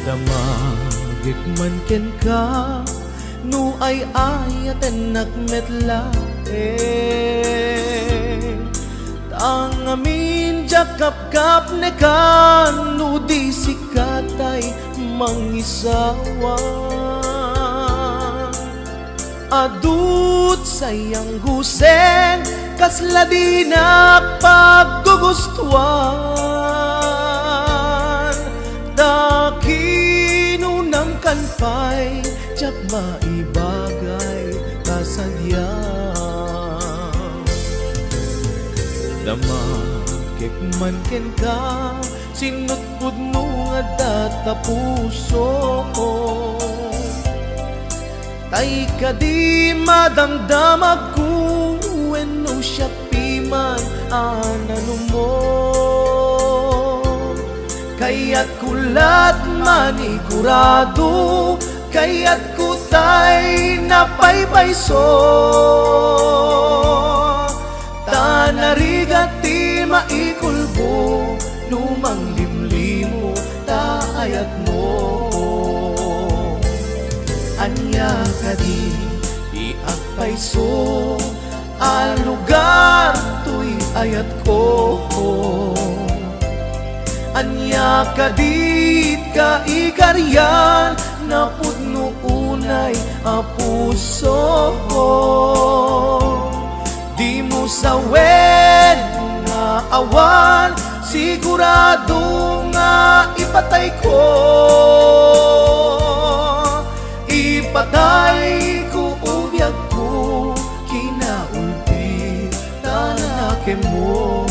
Damagik man ken ka nu ay ayaten nakmetla Tang amin jakap-kap ne kan nu di sikatay mangisawa Adut sayang guseng kasla di nakpaggugustuhan Dakinunang kanpay jak maibagay kasadyang Damakik man ken ka sinutpud mo nga data puso Tay ka di madamdamag ko wenno siya piman anano mo Kaya't kulat manigurado Kaya't kutay napaypayso Tanarigat ti maikulbo Numang limlimo taayat mo Anya ka di iagpayso Ang lugar to'y ayat ko Anya ka dit ka ikaryan Na pudno unay a puso Di mo sawen nga awan Sigurado nga ipatay ko Ipatay ko ubiyag ko Kinaulpi tanake mo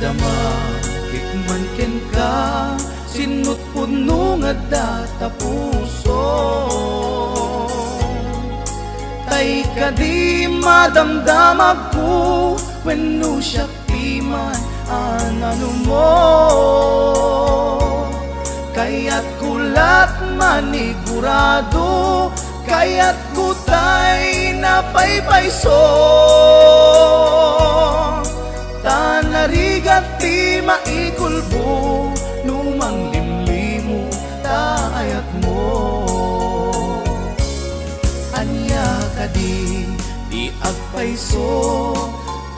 Damakik man ken ka sinutpud no nga data puso Tay ka di madamdamag ko wenno siya piman anano mo Kaya't kulat manigurado Kaya't kutay napaypayso Tanarigat ti maikulbo Numang limlimo taayat mo Anya ka di agpayso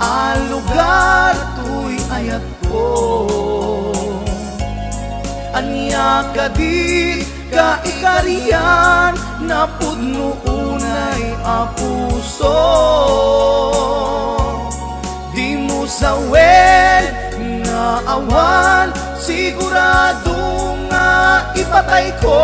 Ang lugar to'y ayat ko Anya ka di ka ikariyan Na pudno unay a puso Di mo sawen nga awan Sigurado nga ipatay ko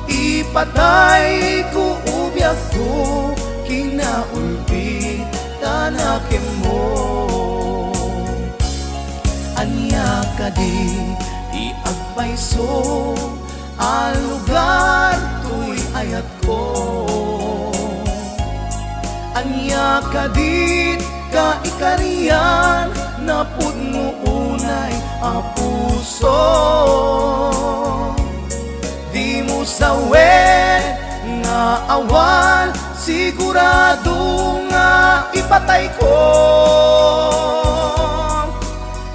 Ipatay ko ubiyag ko Kinaulpi tanake mo Anya ka di agpayso Ang lugar to'y ayat ko Anya ka dit ka ikariyan Na pudno unay a puso Di mo sawen nga awan Sigurado nga ipatay ko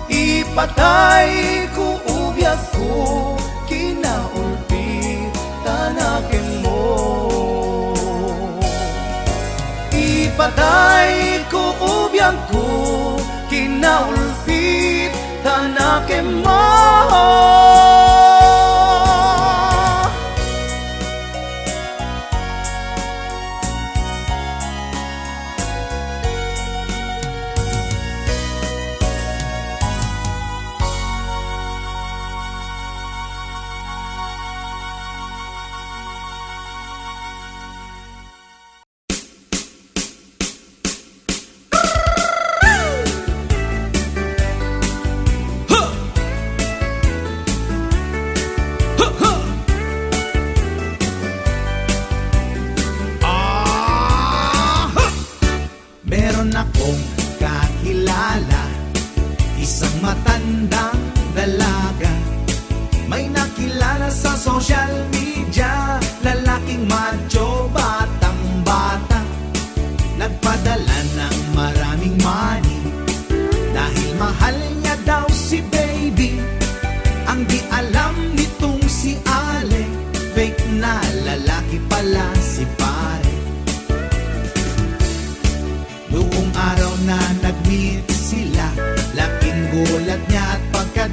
Ipatay ko ubiyag ko Kinaulpi tanake mo Ipatay ko ubiyag ko Kinaulpit tanake mo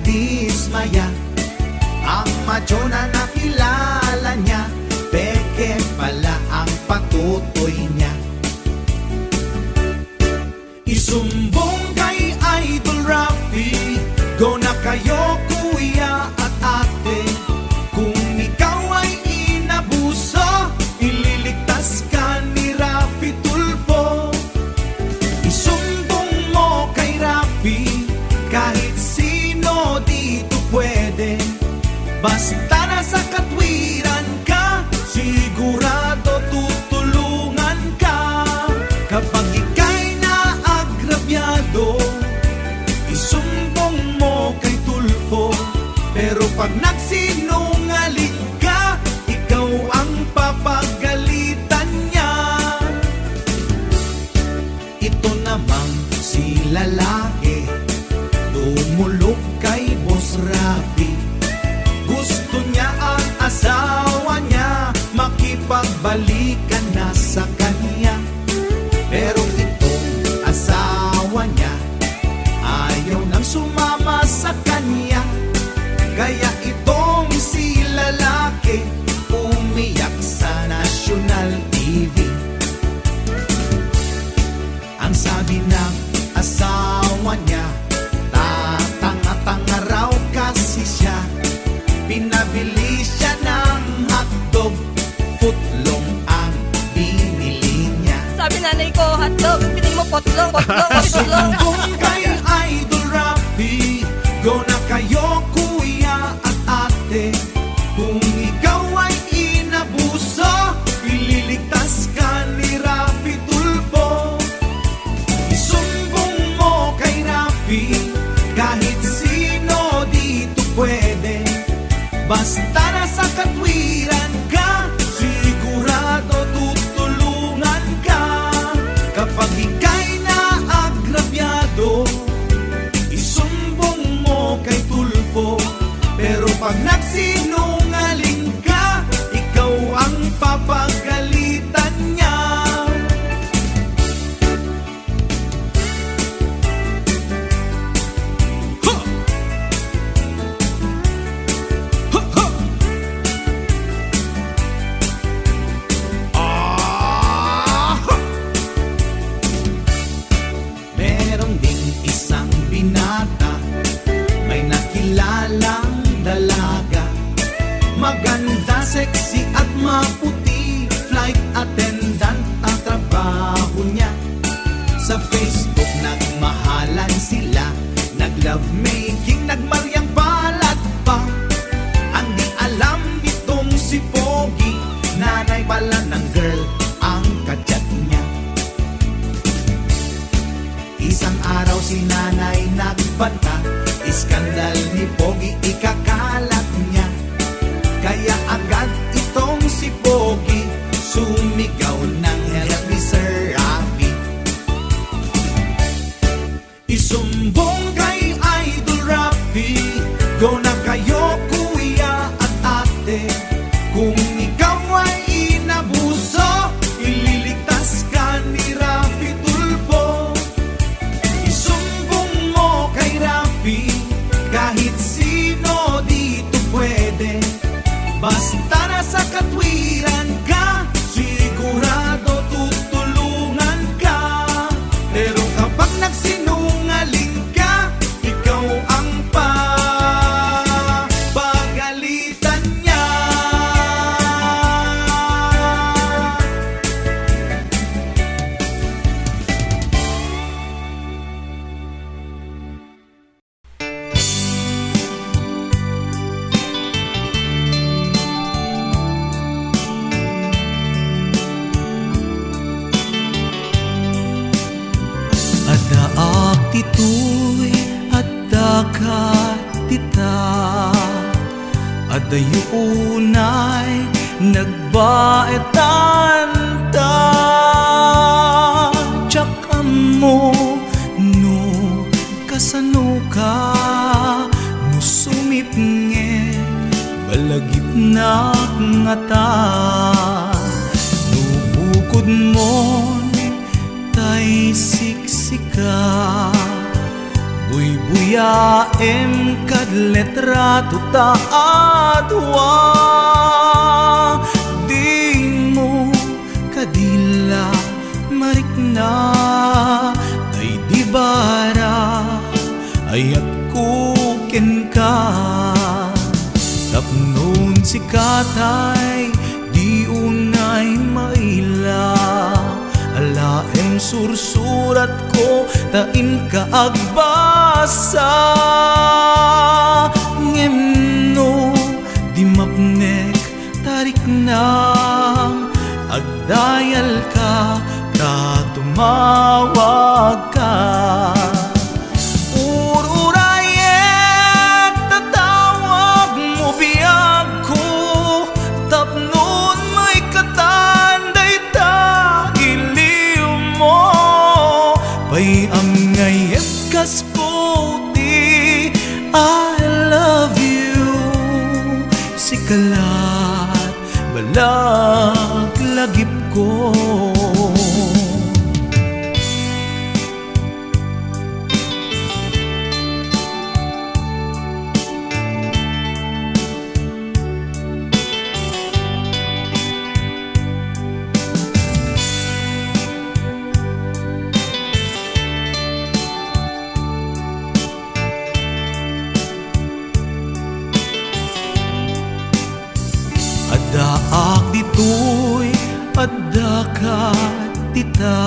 nadismaya. Ang madyo na nakilala niya, peke pala ang patutoy niya. Isumbong kay Idol Rafi, go na kayo kuya at ate. Kung ikaw ay inabuso, ililigtas ka ni Rafi Tulfo. Isumbong mo kay Rafi, kahit sino dito pwede. Basta nasa katwiran ka, sigurado tutulungan ka. Kapag ika'y naagrabyado, isumbong mo kay Tulfo. Pero pag nagsinungaling ka, ikaw ang papagalitan niya. Ito namang si lalaki, dumulog kay Boss Rafi. Gusto niya ang asawa niya, makipagbalikan na sa kanya. Pero itong asawa niya, ayaw nang sumama sa kanya. Kaya itong si lalaki, umiyak sa National TV. Ang sabi ng asawa niya, tatanga-tanga raw kasi siya. Pinabili siya ng hotdog, footlong ang binili niya. Sabi nanay ko, hotdog, pinili mo potlong, potlong. Sumbong kay Idol Rafi, go na kayo kuya at ate. Kung ikaw ay inabuso, ililigtas ka ni Rafi Tulfo. Isumbong mo kay Rafi, kahit sino dito pwede. Basta nasa katwiran ka, sigurado tutulungan ka. Kapag ika'y naagrabyado, isumbong mo kay Tulfo. Pero pag nagsinungaling ka, ikaw ang papagalitan niya. Meron ding isang binata, may nakilalang dalaga. Maganda, sexy at maputi, flight attendant ang trabaho niya. Sa Facebook nagmahalan sila, nag-lovemaking, nagmaryang balat pa. Ang di alam nitong si Pogi, nanay pala ng girl ang kachat niya. Isang araw si nanay nagbanta, iskandal ni Pogi ikakalat niya. Kaya agad itong si Pogi, sumigaw ng help ni Sir Rafi. Isumbong kay Idol Rafi, go na kayo kuya at ate. Kung ikaw ay inabuso, ililigtas ka ni Rafi Tulfo. Isumbong mo kay Rafi, kahit sino dito pwede. Basta nasa katwiran ka, sigurado tutulungan ka. Pero kapag nagsinungaling ka, ikaw ang papagalitan niya. Adaak titoy at dakat tita, adayunay nagbaetan ta. Tsaka mo no kasano ka, no sumipnge balagip na ngata. No bukod mo tay siksika, Buyaem kad letrato ta adwa, di mo kadila marikna, ay di bara ayat kuken ka. Tapnon si katay di unay maila, alaem sursurat ko tain ka agbasa. Ngemno di mapnek tarik nang agdayal ka tumawag ka. Ururayek tatawag mo biyag ko, tapnon may katanday ta iliw mo. Pay am ngayet kas puti, I love you. Sikalat balag lagip ko. Adaak ditoy, adakat tita,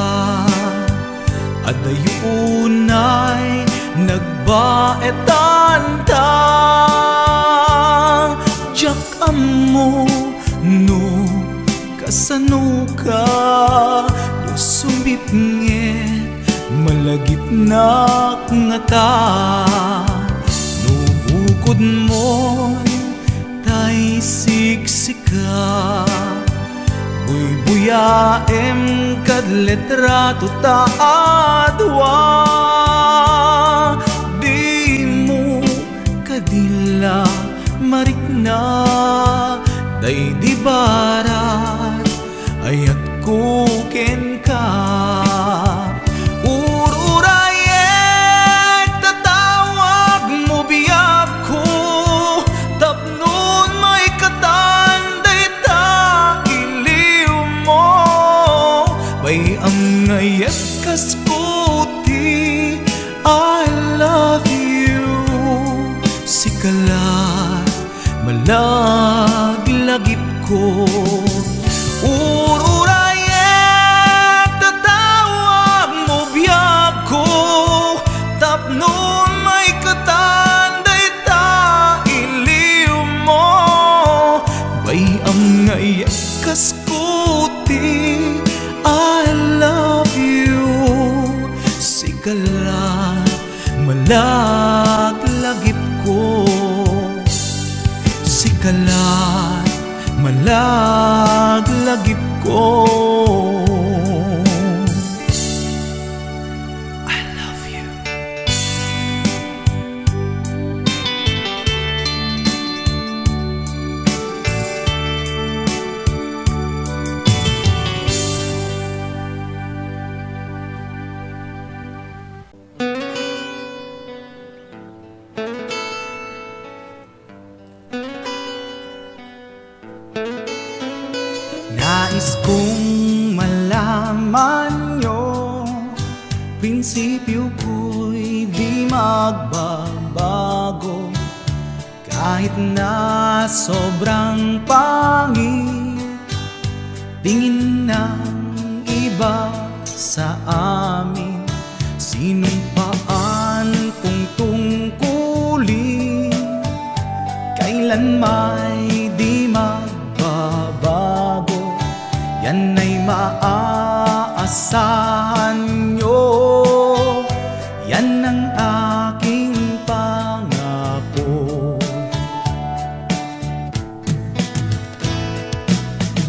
adayunay nagbaetan ta. Diyak amo no kasano ka, no sumipnget malagip na nga ta. No bukod mo tay siksika, buyaem kad letrato ta adwa, di mo kadila marikna, day di barat ayat kuken ka. Ururayek tatawag mo biyag ko, tapnon may katanday ta iliw mo. Bay ang ngayet kas puti, I love you. Sikalat malaglagip ko. Ururayek tatawag mo biyag ko, tapnon may katanday ta iliw mo. Bay ang ngayek kas puti, I love you. Sikalat malaglagip ko. Sikalat malaglagip ko. I love you. Nais kong malaman nyo, prinsipyo ko'y di magbabago. Kahit na sobrang pangit tingin ng iba sa amin, sinumpaan kong tungkulin, kailan may di magbabago. Yan ay maaasahan nyo, yan ang aking pangako.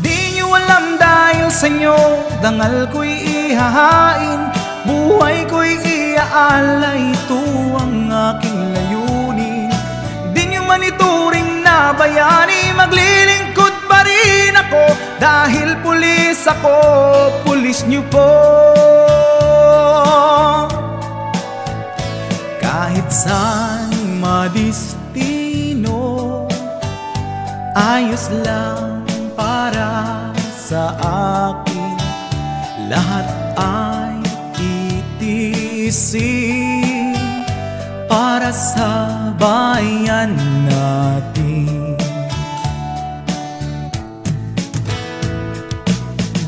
Di nyo alam dahil sa inyo, dangal ko'y ihahain, buhay ko'y iaalay, ito ang aking layunin. Di nyo man ituring na bayani, maglilingkod pa rin ako, dahil pulis ako, pulis nyo po. Minsan madistino, ayos lang para sa akin. Lahat ay titiisin para sa bayan natin.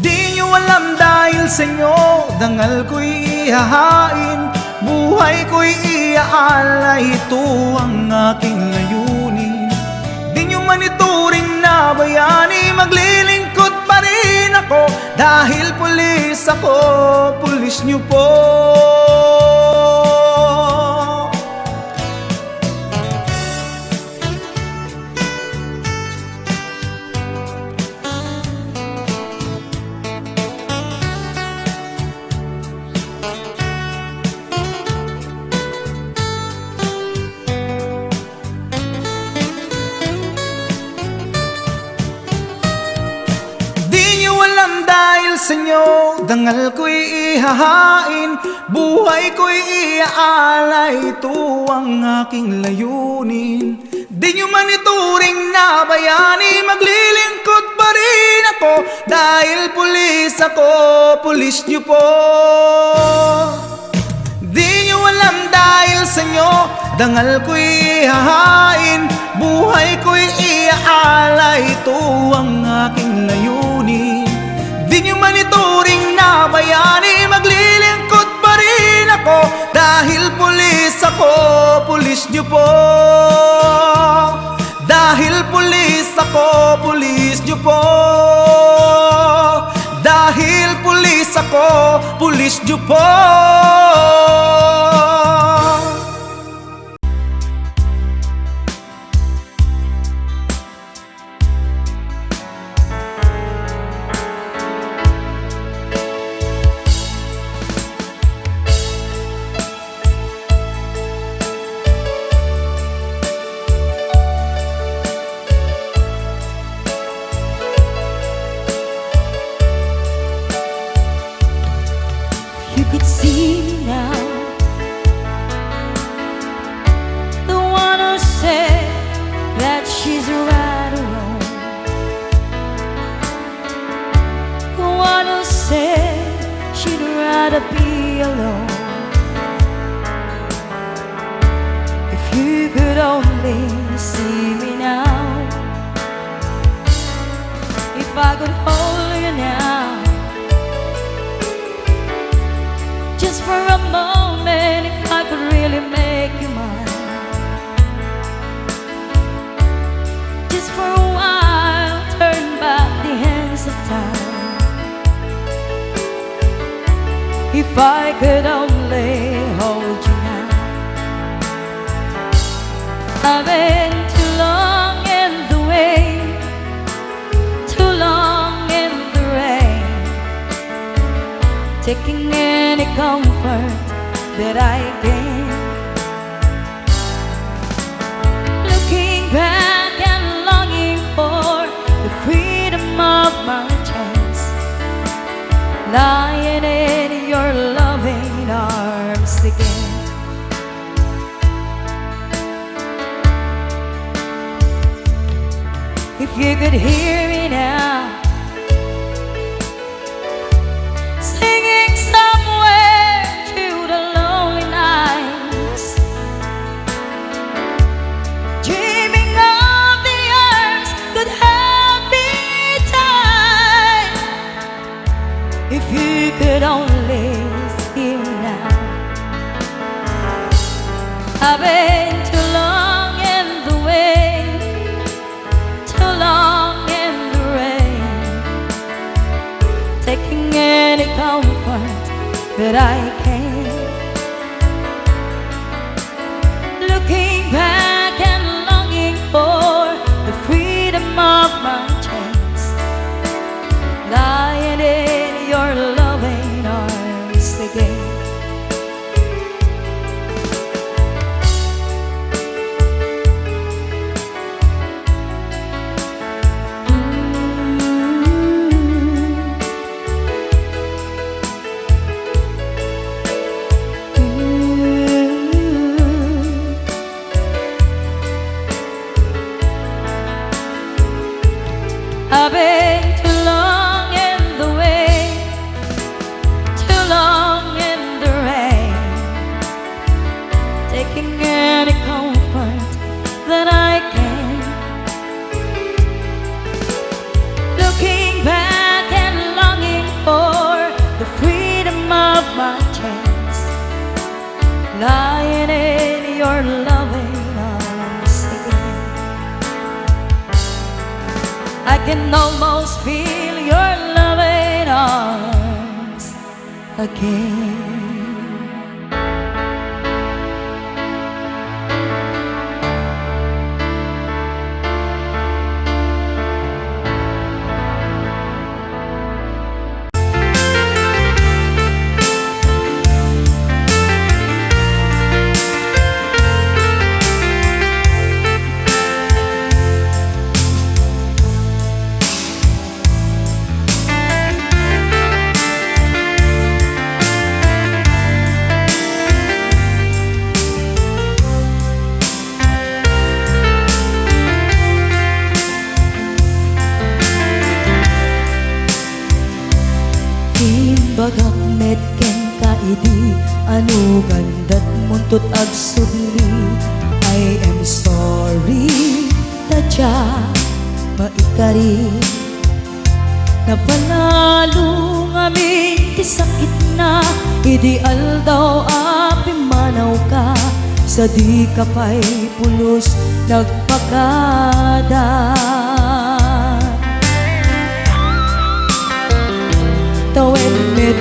Di nyo alam dahil sa inyo, dangal ko'y ihahain, buhay ko'y iaalay, ito ang aking layunin. Di nyo man ituring na bayani, maglilingkod pa rin ako, dahil pulis ako, pulis nyo po. Dahil sa inyo, dangal ko'y ihahain, buhay ko'y iaalay, ito ang aking layunin. Di nyo man ituring na bayani, maglilingkod pa rin ako, dahil pulis ako, pulis nyo po. Di nyo alam dahil sa inyo, dangal ko'y ihahain, buhay ko'y iaalay, ito ang aking layunin. Di nyo man ituring na bayani, maglilingkod pa rin ako, dahil pulis ako, pulis nyo po. Dahil pulis ako, pulis nyo po. Dahil pulis ako, pulis nyo po. You could see now the one who said that she's right or wrong, the one who said she'd rather be alone. If you could only see me now, if I could hold you now, just for a moment, if I could really make you mine, just for a while, turn back the hands of time. If I could only hold you now. I've been too long in the way, too long in the rain, taking any comfort that I gain. Looking back and longing for the freedom of my chance, lying in your loving arms again. If you could hear me now, singing somewhere through the lonely nights, dreaming of the arms that held me tight. If you could only see me now, I've been too long in the way, too long in the rain, taking any comfort that I can. Looking back and longing for the freedom of my chance, lying in your loving arms. I've been too long in the way, too long in the rain, taking any comfort that I can. Looking back and longing for the freedom of my chance, lying in your loving arms again. I can almost feel your loving arms again. Bagak met ken kaidi anu gandat muntut ag sudli. I am sorry tadya maikari napanalo ngamin ti sakit na ideal daw api manaw ka sa di kapay pulos nagpakada. Tawen met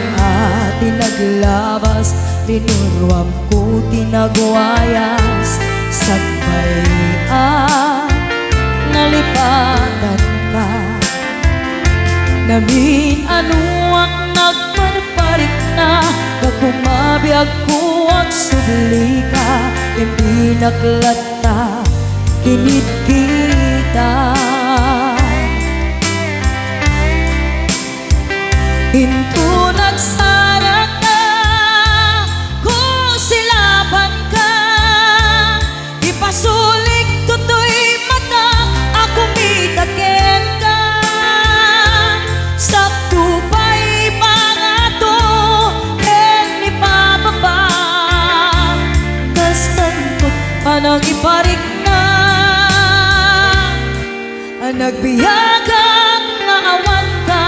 tinaglabas, tinurwam ko tinagwayas. Sagbay nalipatan ka, namin anuak nagparparik na. Kakumabiyag ko at subli ka, hindi naklata, kinit kita. Hinto nagsara ka, kung silaban ka, ipasulik tutoy mata, ako mitaken ka. Sakto pa'y pangato, ken ipababa, kastan ko panang iparik na. Nagbiyagang nga awan ka,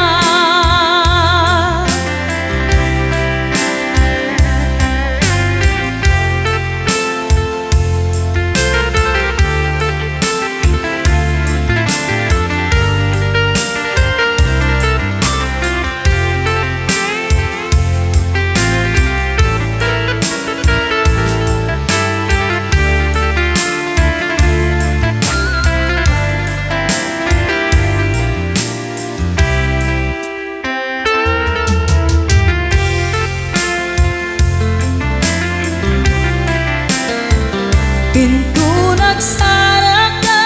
pinto nagsara ka,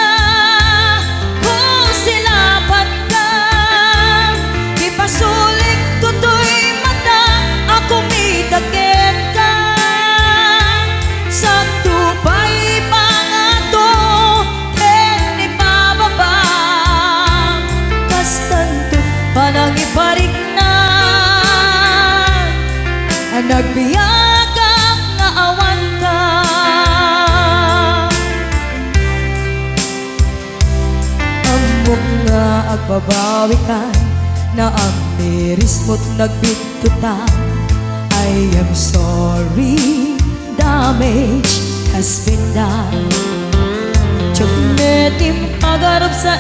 kung silaban ka, ipasulik tutoy mata, ako mitaken ka. Sakto pa'y pangato, ken ipababa, kastanto panang iparik na. Nagbiyagang nga awan ka, nga agbabawi ka na ang miris mo't nagbitutan. I am sorry, damage has been done. Tiyagnetim agarap sa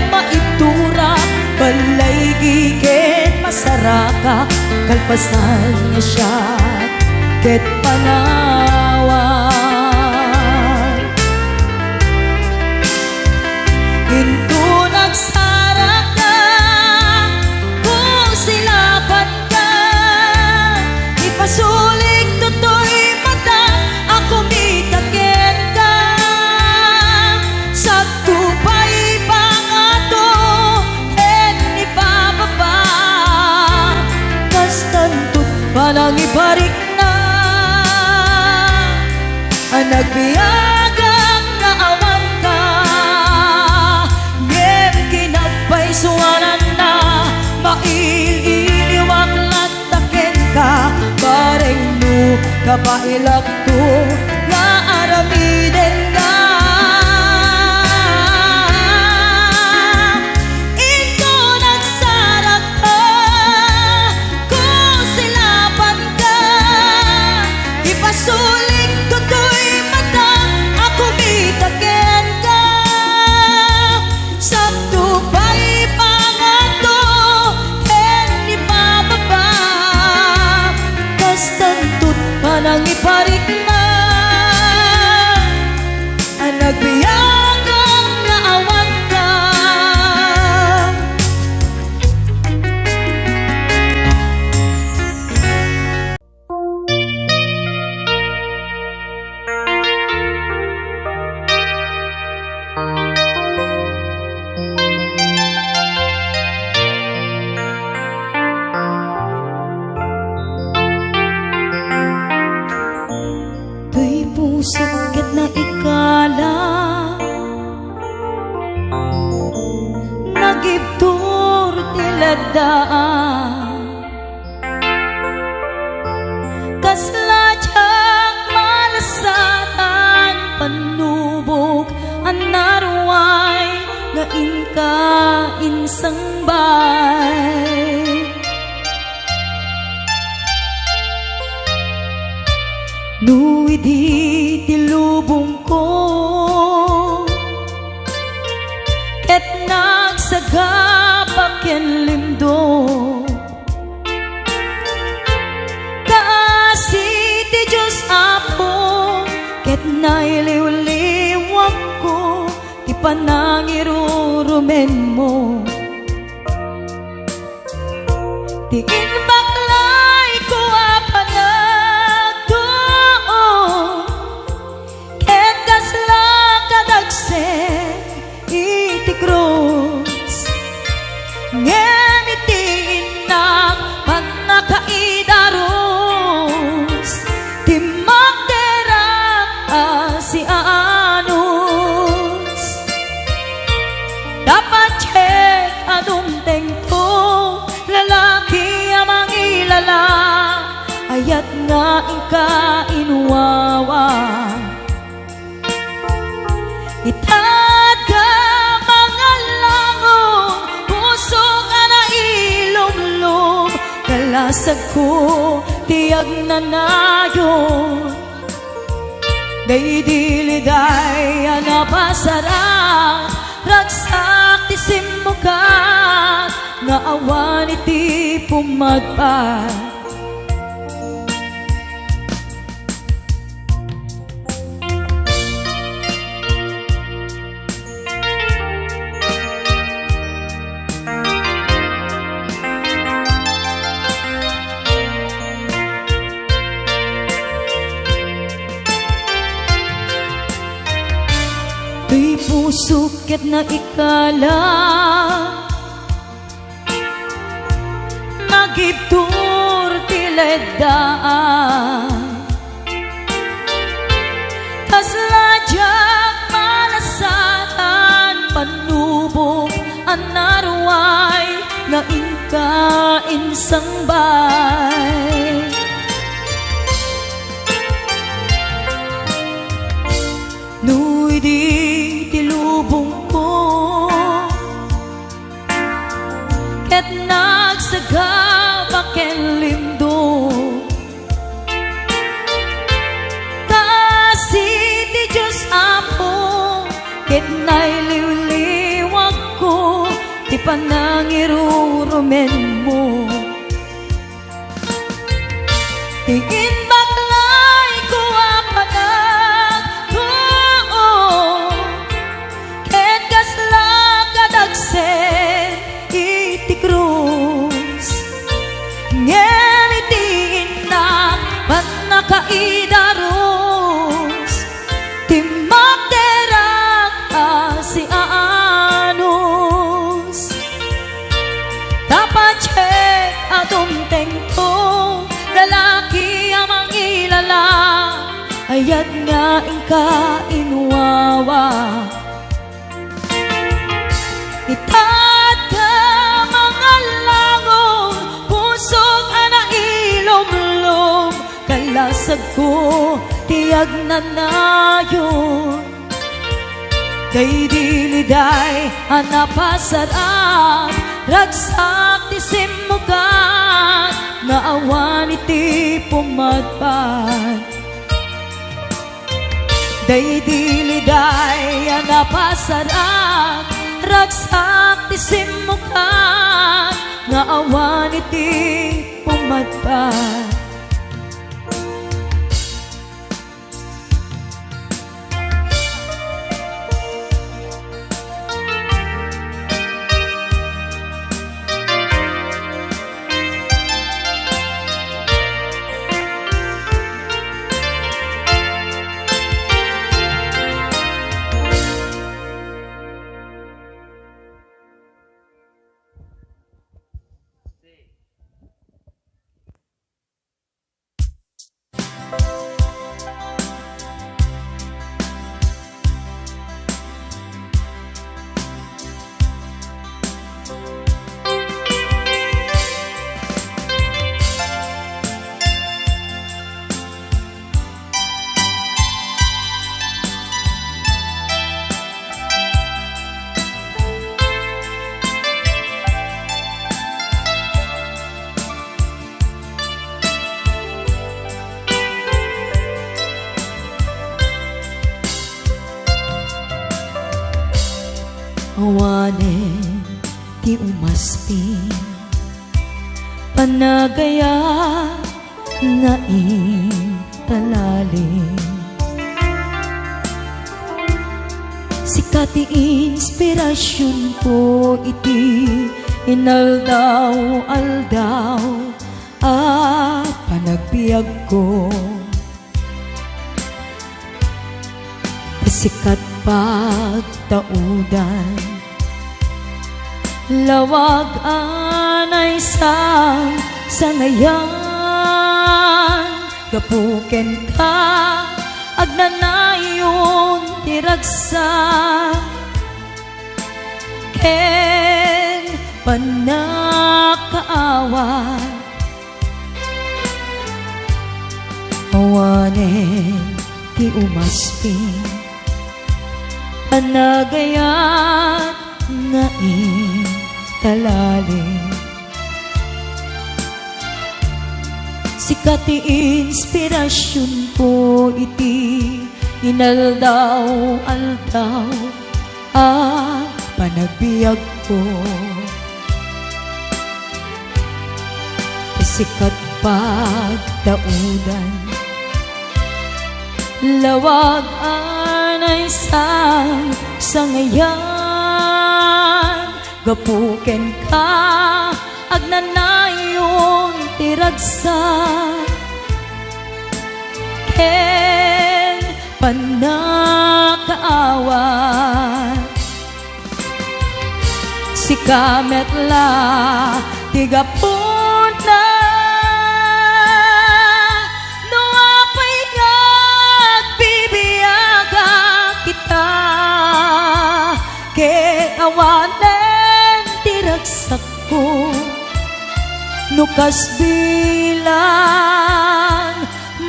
maitura, balay gigen masaraka, kalpasan niya siya ket panawan. Hinto nagsara ka, kung silaban ka, ipasulik tutoy mata, ako mitaken ka. Sakto pa'y pangato, ken ipababa, kastantot panang ibarik na. Nagbiyagang nga awan ka, ngem kinagpay so kapailak to nga aramiden ka. Ito nagsarap ka, kung silapan ka, ipasuling tutoy mata, ako bitaken ka. Sakto pa'y pangato, hindi pababa, kastantut panang iparik na, ang nagbiyagang naawan ka. Tuy puso ket na ikala, nagibtur tiladaan, kasladyak malasatan, panubog ang naruway, nga inka insang bay. Nuidi tilubong ko, ket nagsagabak ken limdo, kaasi ti Diyos Apo, ket nailiw-liwak ko, ti panangirurumen mo. Ti inbaklay ko apanagdo, ket kasla kadagsen iti krus, ngem iti inak pag nakaidarus, ti magderak si anus. Dapat check adung tengto, lalaki amang ilala, ayat nga ingka inuwawa. Itada mga langon, puso ka na ilumlum, kalasag ko tiyag na nayon. Daydiliday napasarang, ragsak ti simmukat, nga awan iti pumadpad. Tuy puso ket na ikala, nagibtur tiledaan, kasladyak malasatan, panubog ang naruway, nga inka insang bay. Nuy di tilubong ko, ket nagsagabak ken limdo, kaasi ti Diyos Apo, ket nailiw-liwag ko, ti panangirurumen mo. Ti inbaklay ko apanagdo, ket kasla kadagsen iti krus, ngem iti inak pag nakaidarus, ti magderak si anus. Dapat check atum tengto, lalaki amang ilala, ayat nga ingka inuwawa. Itada mga langon, pusok ana ilom-lom, lasag ko tiyag na nayon. Kay diliday anapasarap ragsak ti simukan nga awan iti pumadpad. Day diliday anapasarap ragsak ti simukan nga awan iti pumadpad. Awanen ti umaspin panagaya nga intalalim. Sikat ti inspirasyon ko iti inaldaw-aldaw panagbiag ko. Sikat pagtaudan lawag anay sa ngayan gapuken ka agnanayon tiragsa ken panakaawat awanen ti umaspin panagayat nga intalalim. Sikat ti inspirasyon ko iti inaldaw-aldaw panagbiag ko. Sikat pagtaudan lawag anay sa ngayan gapuken ka agnanayon tiragsa ken panakaawat si kametla tigapon na no apay nagbibiyaga kita ken awanen tiragsak ko nukas bilang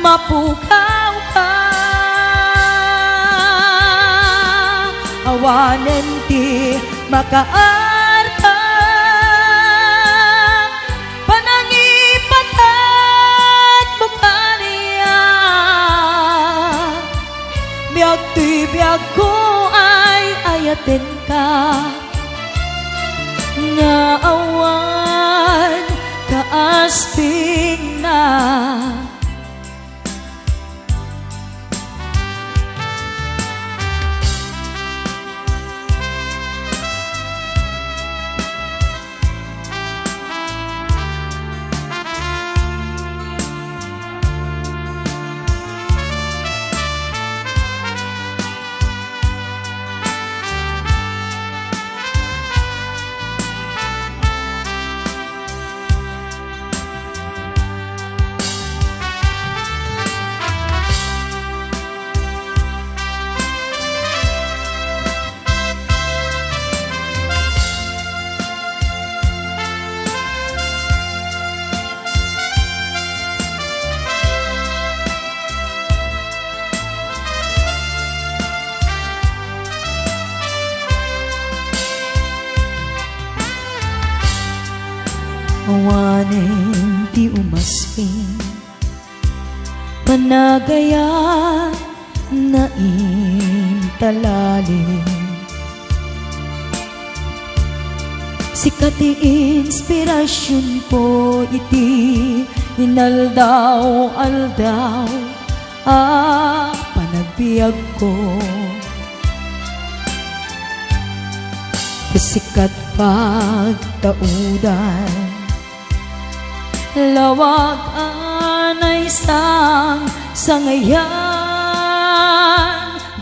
mapukaw ka awanen ti makaarta panangipatat mo kaniya biag ti biag ko ay ayaten ka nga awan kaasping na awanin ti umasping panagaya na intalalim sikat ti inspirasyon ko iti inaldaw-aldaw panagbiag ko sikat pagtaudan lawag anay sang sangayan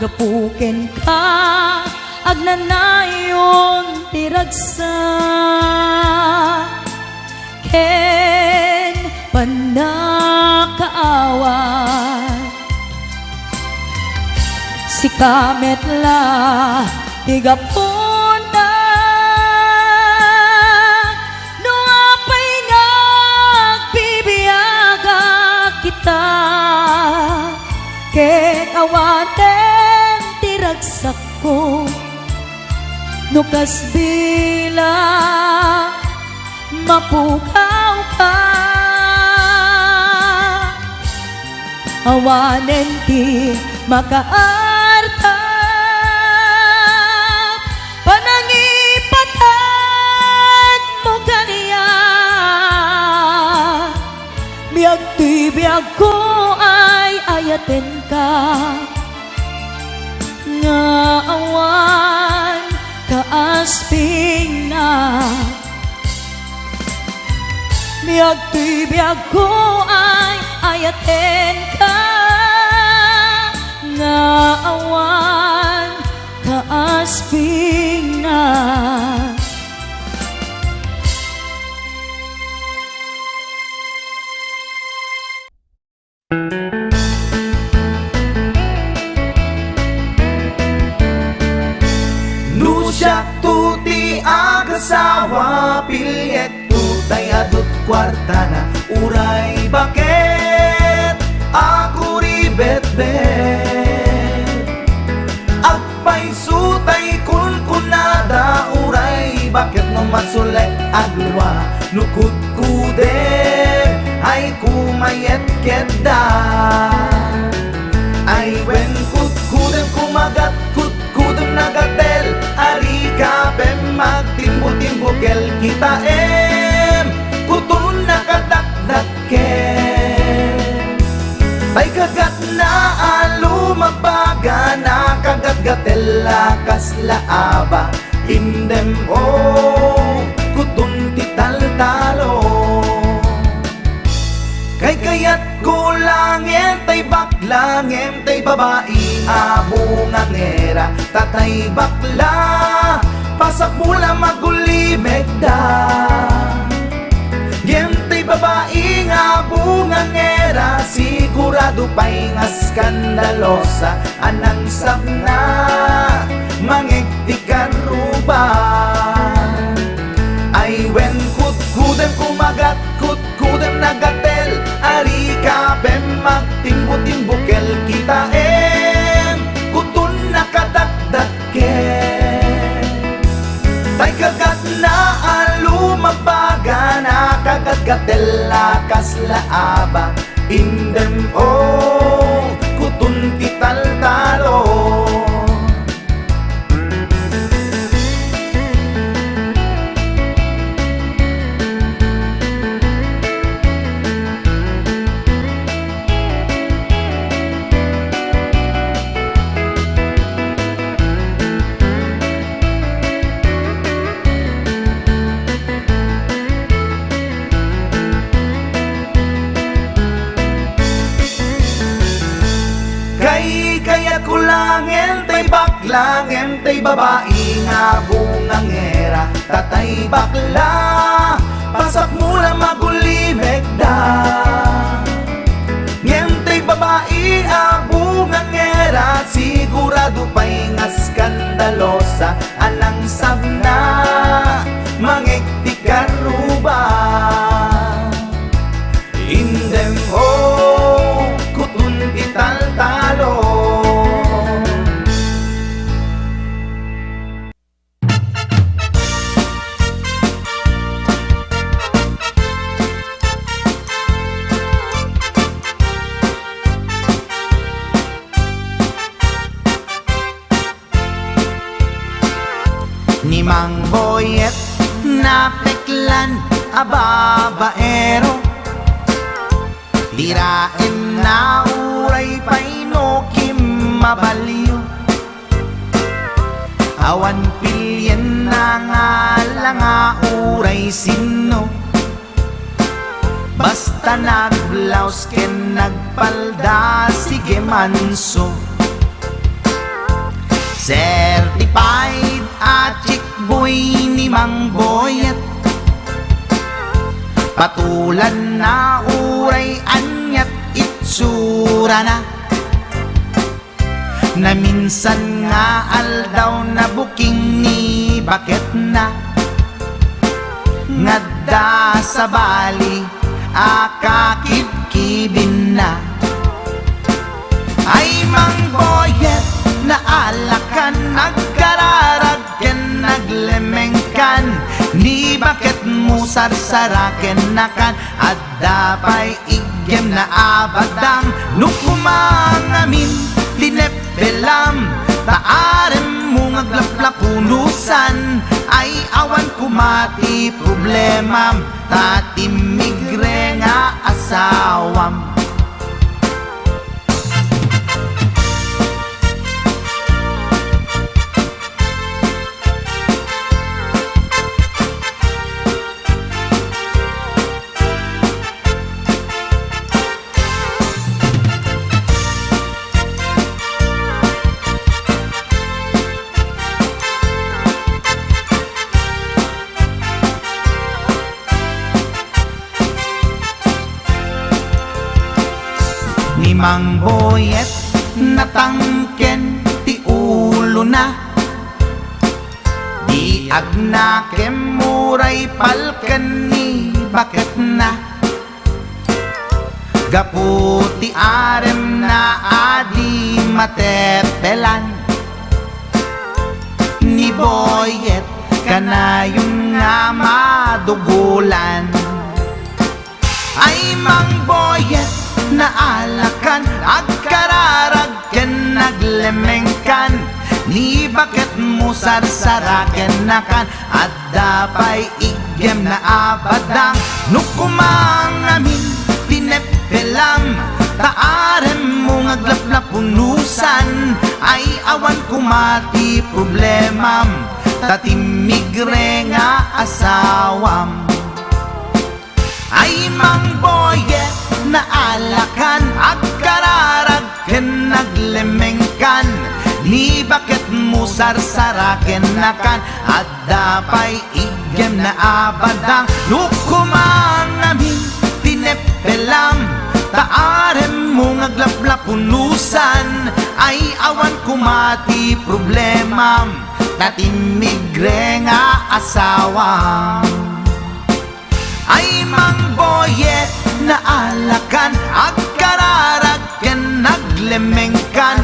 gapuken ka agnanayon tiragsa ken panakaawat si kametla tigapunta no apay nagbibiyaga kita ken awaten tiragsak ko no kasbila mapukaw ka awanen ti makaarta panangipatag mo kaniya biag ti biag ko ay ayaten ka nga awan kaasping na biag ti biag ko ay ayaten ka nga awan kaasping na Nusyak tuti agasawa pilyet tutay adot kwarta na uray bakit ako ribet-bet agpay sutay kun kunada uray bakit no masulek agluwa nukut kuder ay kumayet kedda ay wen kut kudem kumagat kut kudem nagatel ari kapem magtimbo-timbokel kita kutun nakadakdaken tay kagat na alumabaga na kagat-gatel lakas laaba indem kutun tital-talo kay kayat ko langem tay baklangem tay babae abungang era tatay bakla pasak mula magulimeg da gem tay babae abungang era sigurado pa'y nga skandalosa anang sabna mangegtikan ruban ay wen kudem kumagat kudem nagatel ari kapem magtimbo-timbokel kita kutun nakadakdaken tay kagat na alumabaga na kagat-gatel lakas laaba indem kutun tital-talo kaya kulangin tay baklangin tay babae nga bungang era tatay bakla pasak mula magulimeg da ngem tay babae bungang era sigurado pa'y nga skandalosa anang sabna mangegtikan ruba indem kutun ital-talo ni Mang Boyet na peklan a babaero. Tirain na uray paino kim mabaliw, awan pilyen na nga langa uray sino. Basta nagblaus ken nagpalda sige manso. Certified a chick boy ni Mang Boyet, patulan na uray anyat itsura na. Na minsan nga aldaw na buking ni bakit na. Ngadda sa bali akakibkibin na. Ay Mang Boyet na alakan, nagkararag ken naglemengkan, ni bakit mo sarsaraken nakan. At dapay igem na abadang nukumangamin linepelam. Taarem mo ngaglaplapunusan, ay awan kumati problemam. Tatimigre nga asawam. Ni Mang Boyet natangken ti ulo na, di agnakem muray palken ni bakit na. Gaputi arem na adi matepelan, ni Boyet kanayong nga madugulan. Ay Mang Boyet na alakan, agkararag ken naglemengkan, ni bakit mo sarsaraken nakan. At dapay igem na abadang nukumangamin tinepelam. Taarem mo ngaglaplapunusan, ay awan kumati problemam. Tatimigre nga asawam. Ay Mang Boyet na alakan, agkararag ken naglemengkan, ni bakit mo sarsaraken nakan. At dapay igem na abadang nukumangamin tinepelam. Taarem mo ngaglaplapunusan, ay awan kumati problemam. Tatimigre nga asawam. Ay Mang Boyet na alakan, agkararag ken naglemengkan,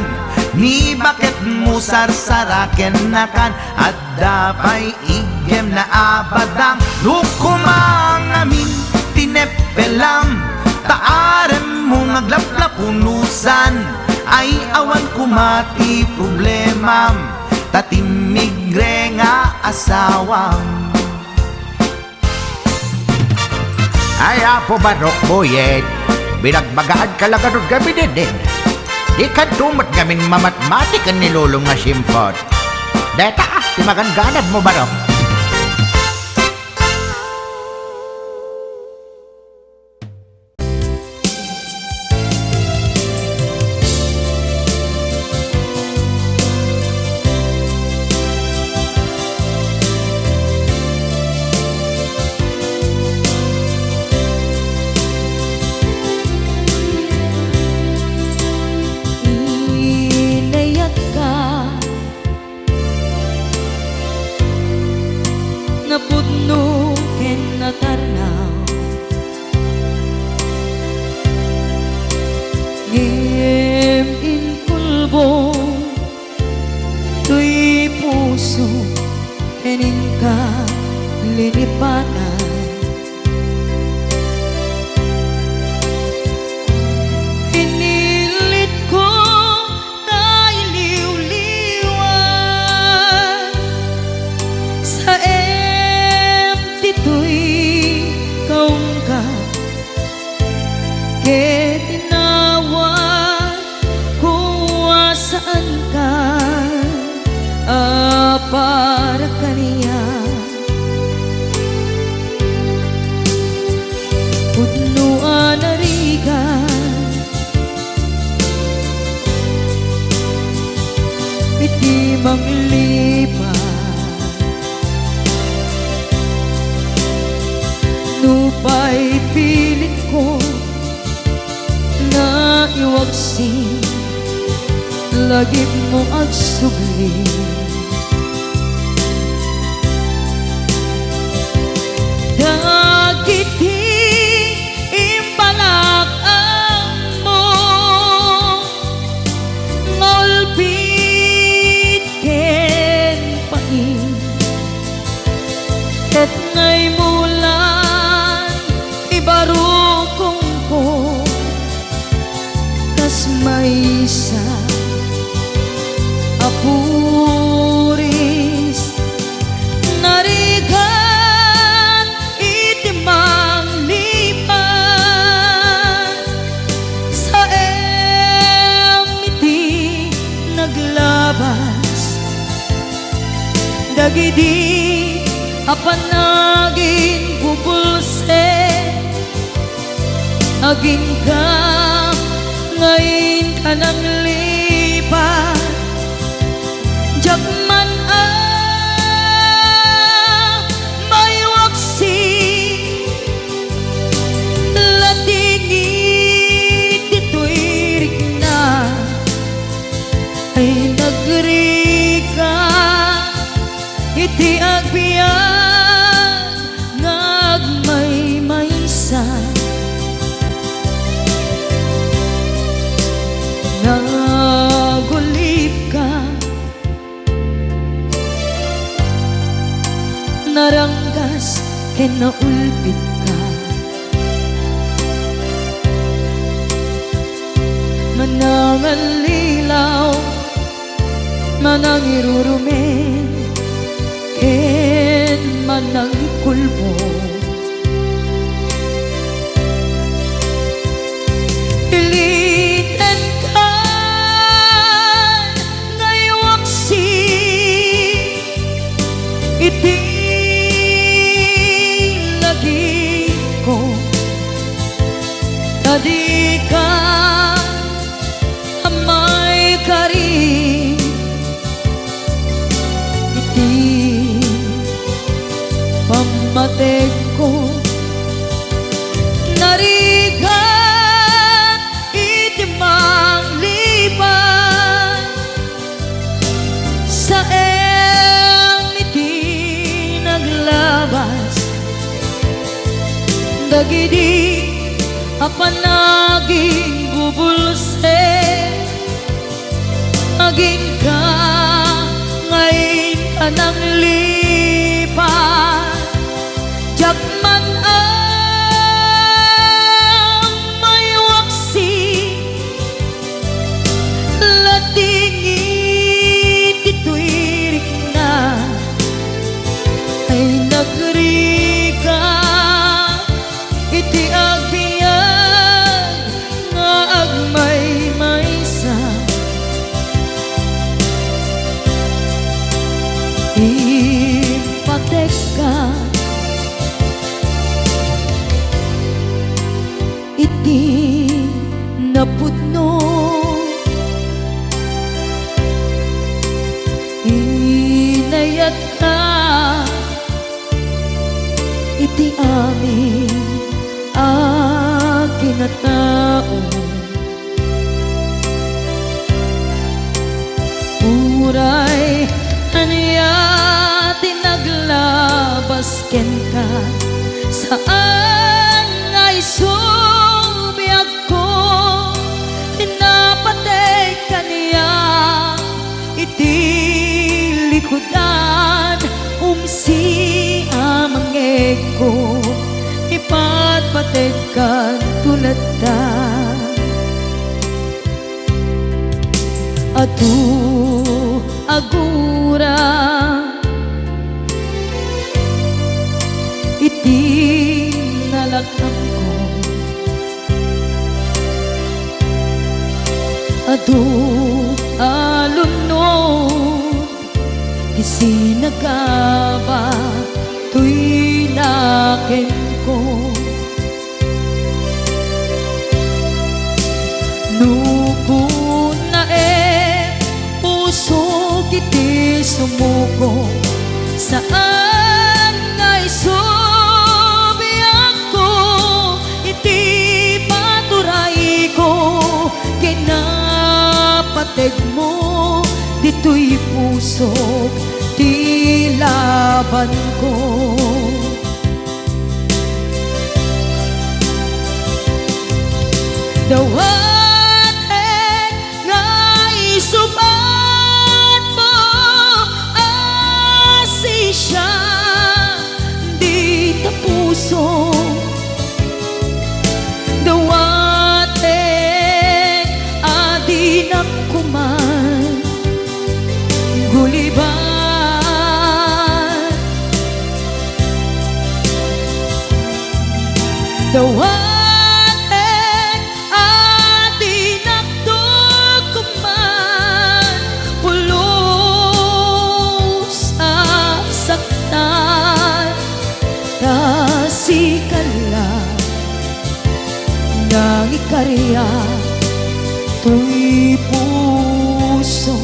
ni bakit mo sarsaraken nakan. At dapay igem na abadang nukumangamin tinepelam. Taarem mo ngaglaplapunusan, ay awan kumati problemam. Tatimigre nga asawam. Ay, apo Barok Boyet, binagbagaan ka lang ganun kami din. Di ka tumat gamin mamatmatik ang nilulong nga simpot. Deta, timagan-ganad mo Barok. Inayat ka, napudno ken natarnaw, ngem inkulbo tuy puso kenin ka linipatan. Pinilit ko na iliw-liwan, lagip mo agsugli. Dagiti imbalak ang mo ngolpit ken pain ket ngay mulan ibarukong ko kas maysa apuris narigan itimang lipan sa emiti naglabas dagidi apanagin bubulse aging ka ngayon ka nang lipat Jagman may waksi latingit dito'y rigna ay nagrika iti agbiyan ngagmay maysa nagulip ka naranggas ken naulpit ka manangan lilaw manang irurumen ken manang ikulbo iliten ka ngaywaksi iti ko tadi ka amay kari iti pamatek ko narigan iti mangliban sa iti naglabas dagidi apanaging bubulse aging ka ngayon ka nang lipat Jagman may waksi latingit dito'y rigna ay nagrika iti agbiyan nga agmay maysa ipatek ka iti napudno inayat ka iti amin akin na tao uray aniya tinaglabas ken ka saan ngay subiyag ko pinapatay kaniya iti likudan umsi amangeg ko ipatpatid ka tulad ta atu agura iti nalakam ko atu alunod isinagaba tuy naken ko nukun na puso kiti sumuko saan ngay subiyak ko iti paturay ko kinapateg mo laban ko. Dawatin nga isubat mo, asisya di tapuso. Dawatin adi na kuman guliban. Dawatin adi na kuman pulos sa saktan. Kasikala nang ikarya tuy puso.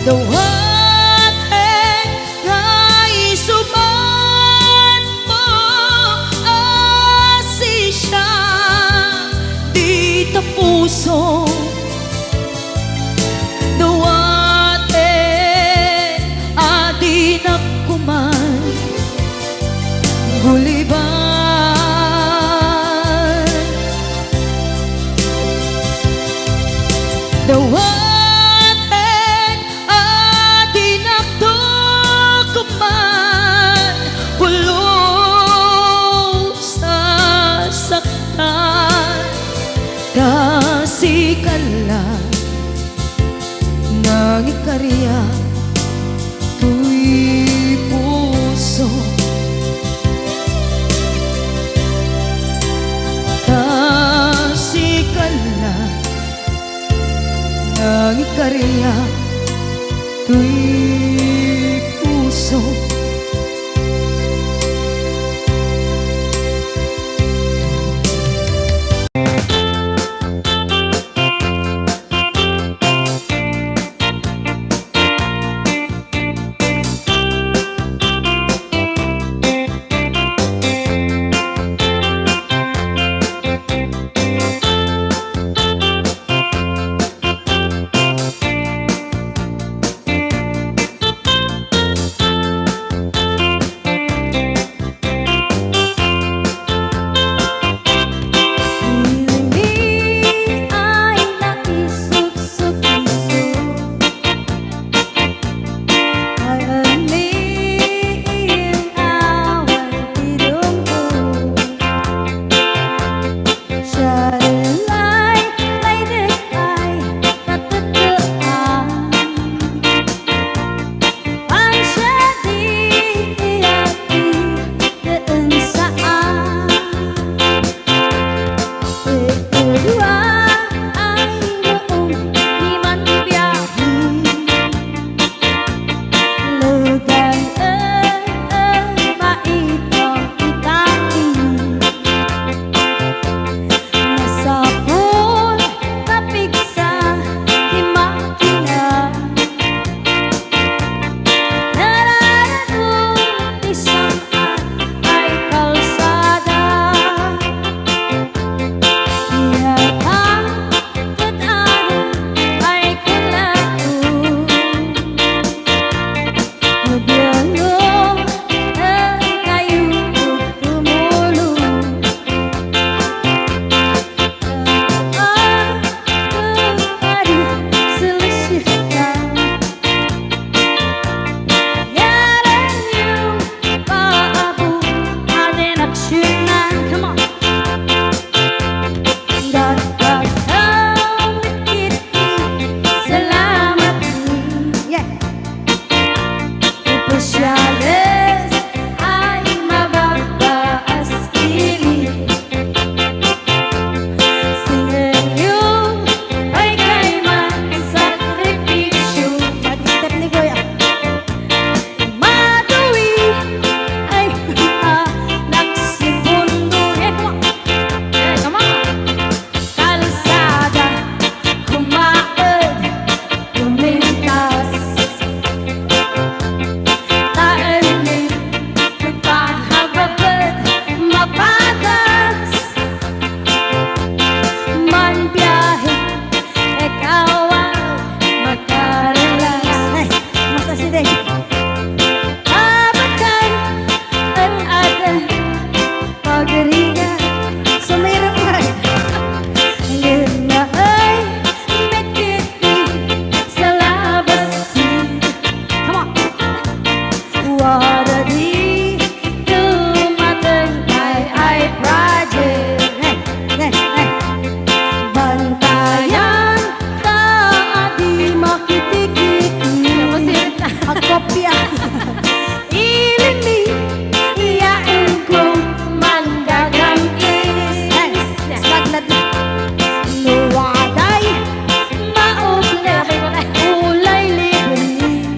Dawatin nga isubat mo, asisya di tapuso. Dawatin adi na kuman guliban. Dawatin kasikala nang ikarya tuy puso. Kasikala nang ikarya tuy puso. Sige. Abakan ang ating pagringan. Sumirap ka. Ngayon na ay nagkiti sa labasin. Come on. Wala di dumating ay project. Hey. Bantayan ta di makitikik. Magkopya. Ilimi iyain ko mandagang is. Slaglad na. Nuwaday maugla ulay libing.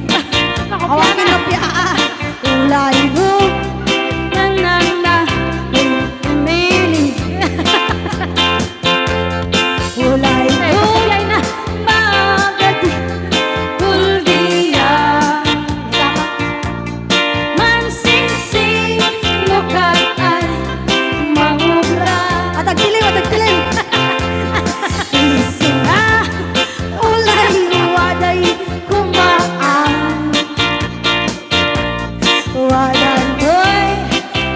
Hawakin na piya. Ulay mo nanana umili. Ulay mo magati kuldiya. Mansinsing lukaan mangubra. Atagtilim. Isinga ulay waday kumaan. Wadan ko'y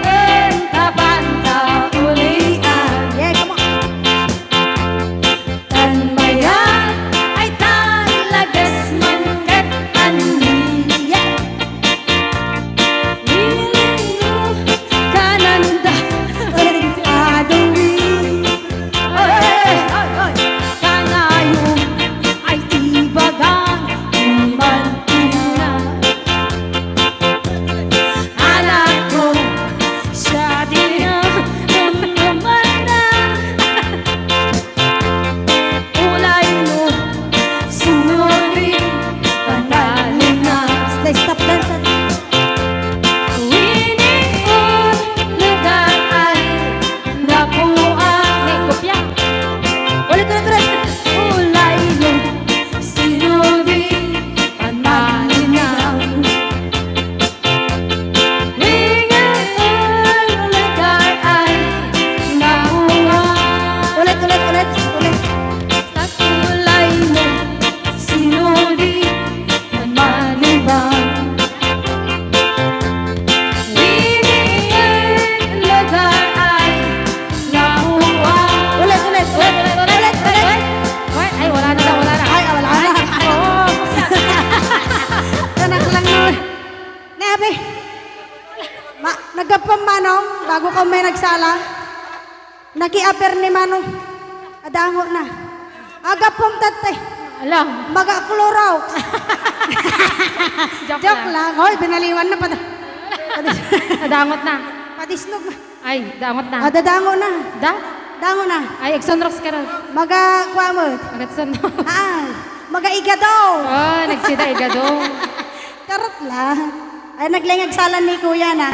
entapanta ulian. Yeah, come on. Tanbayan ay talagas man kat anli. Yeah. Ilino kananda adawi. Kanayong ay ibagang umantina. Anak ko siya din ang umana. Ulay mo sunurin panalin na. Stop dance. Winion nagaan nakuha. Ulit. Ulay mo sinurin panalin na. Winion nagaan nakuha. Ulit. Sa kulay mo sinuri ang manibang. Winning lugar ay nahuwa. Ulit. Ay, wala na. Ay, wala na. Oo. Tanak lang no. Nabi. Nagapam manong bago ka may nagsala. Naki-aper ni manong. Adango na. Agapom tatay. Alam, Maga-klorox. Joke lang. Hoy, binaliwan na pa. nadangot na. Patisnog na. Ay, dangot na. Dadango na. Dango na. Ay, Exonrox ka rin. Maga-kwamot. Agatsono. Maga-igadaw. Oh, nagsida igado. Karot lang. Ay, naglingag salan ni kuya na.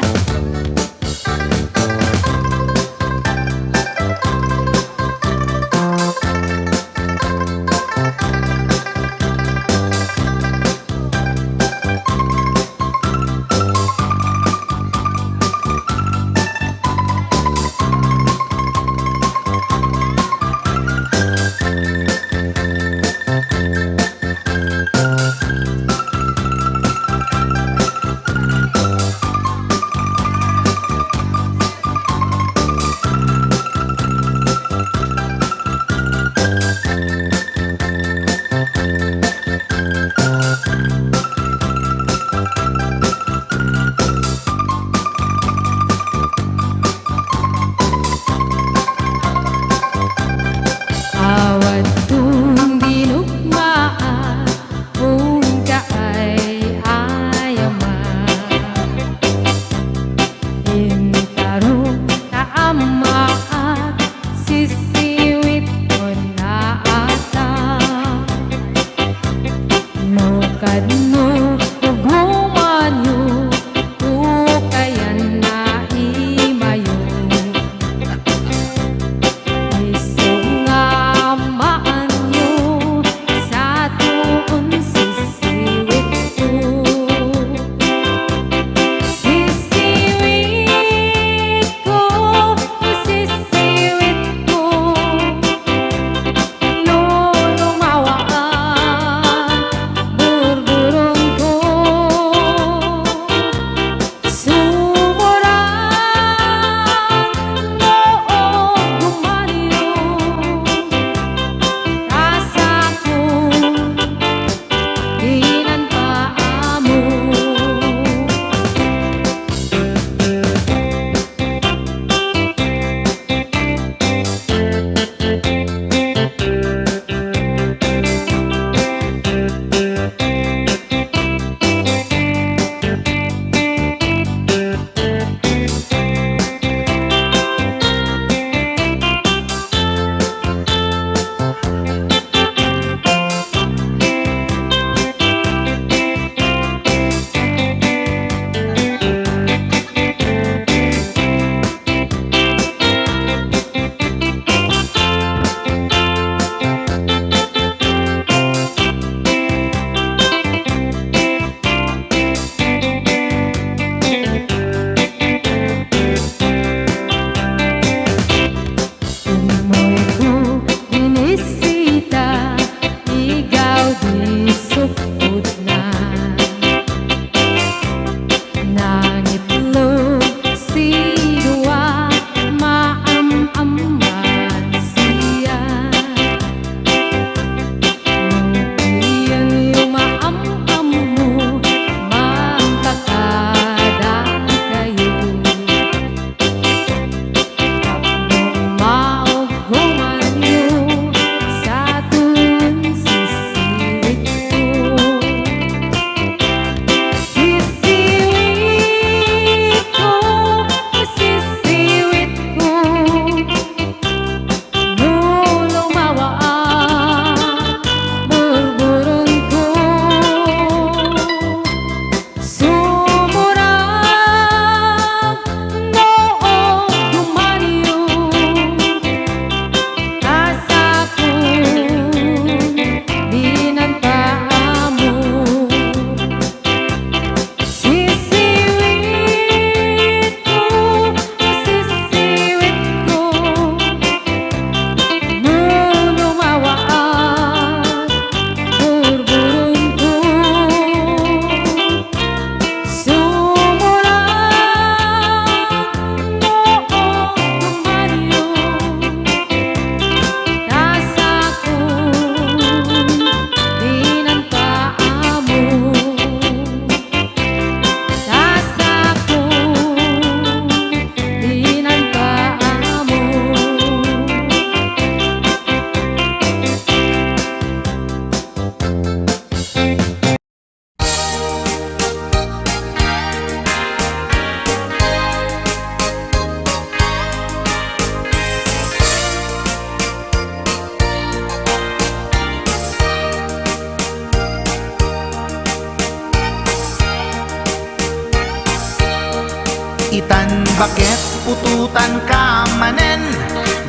Itan bakit pututan ka manen,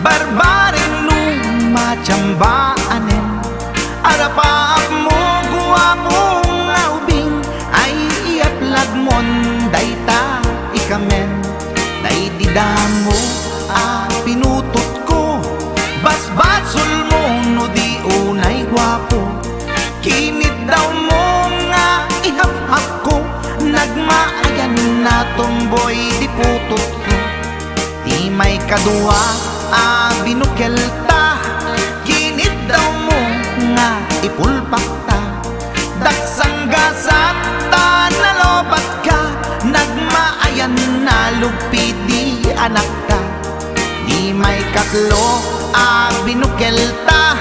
barbaring lumatsambaanen. Arapaap mo guwapong aubing, ay iaplag mon dayta ikamen. Daydidamo pinutot ko, basbasol mo no di unay gwapo. Kinit daw mo nga ihaf-haf ko, nagmaayan na tomboy di putot ko. Di may kadua binukel ta, kinit daw mo nga ipulpak ta. Daksang gasat ta nalobat ka, nagmaayan na lugpi di anak ka. Di may katlo binukel ta,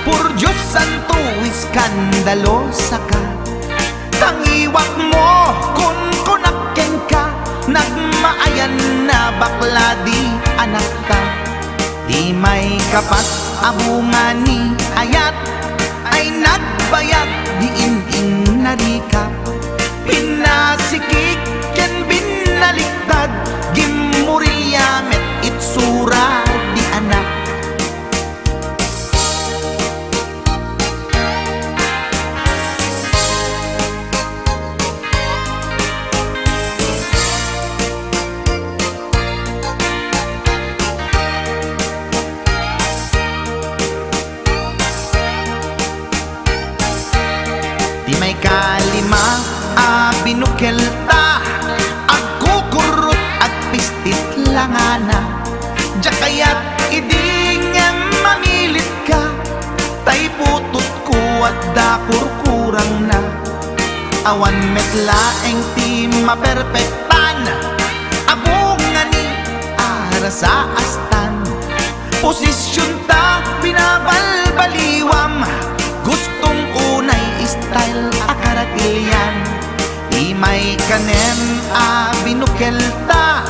pur Diyos santo iskandalosa ka. Tangiwak mo kun kunakken ka, nagmaayan na bakla di anak ta. Di may kapat abunga ni ayat, ay nagbayag di in narikap. Pinasikik ken binaliktad, gimurilyamet itsura di anak. Di may kalima binukel ta, agkukurot at pistit langana. Jakayat idingem mamilit ka, tay putot ko at dakurkurang na. Awan metlaeng ti maperpektan, abunga ni ara sa astan. Posisyon ta binabalbaliwam, gustong unay style akaratilyan. Di may kanem binukel ta,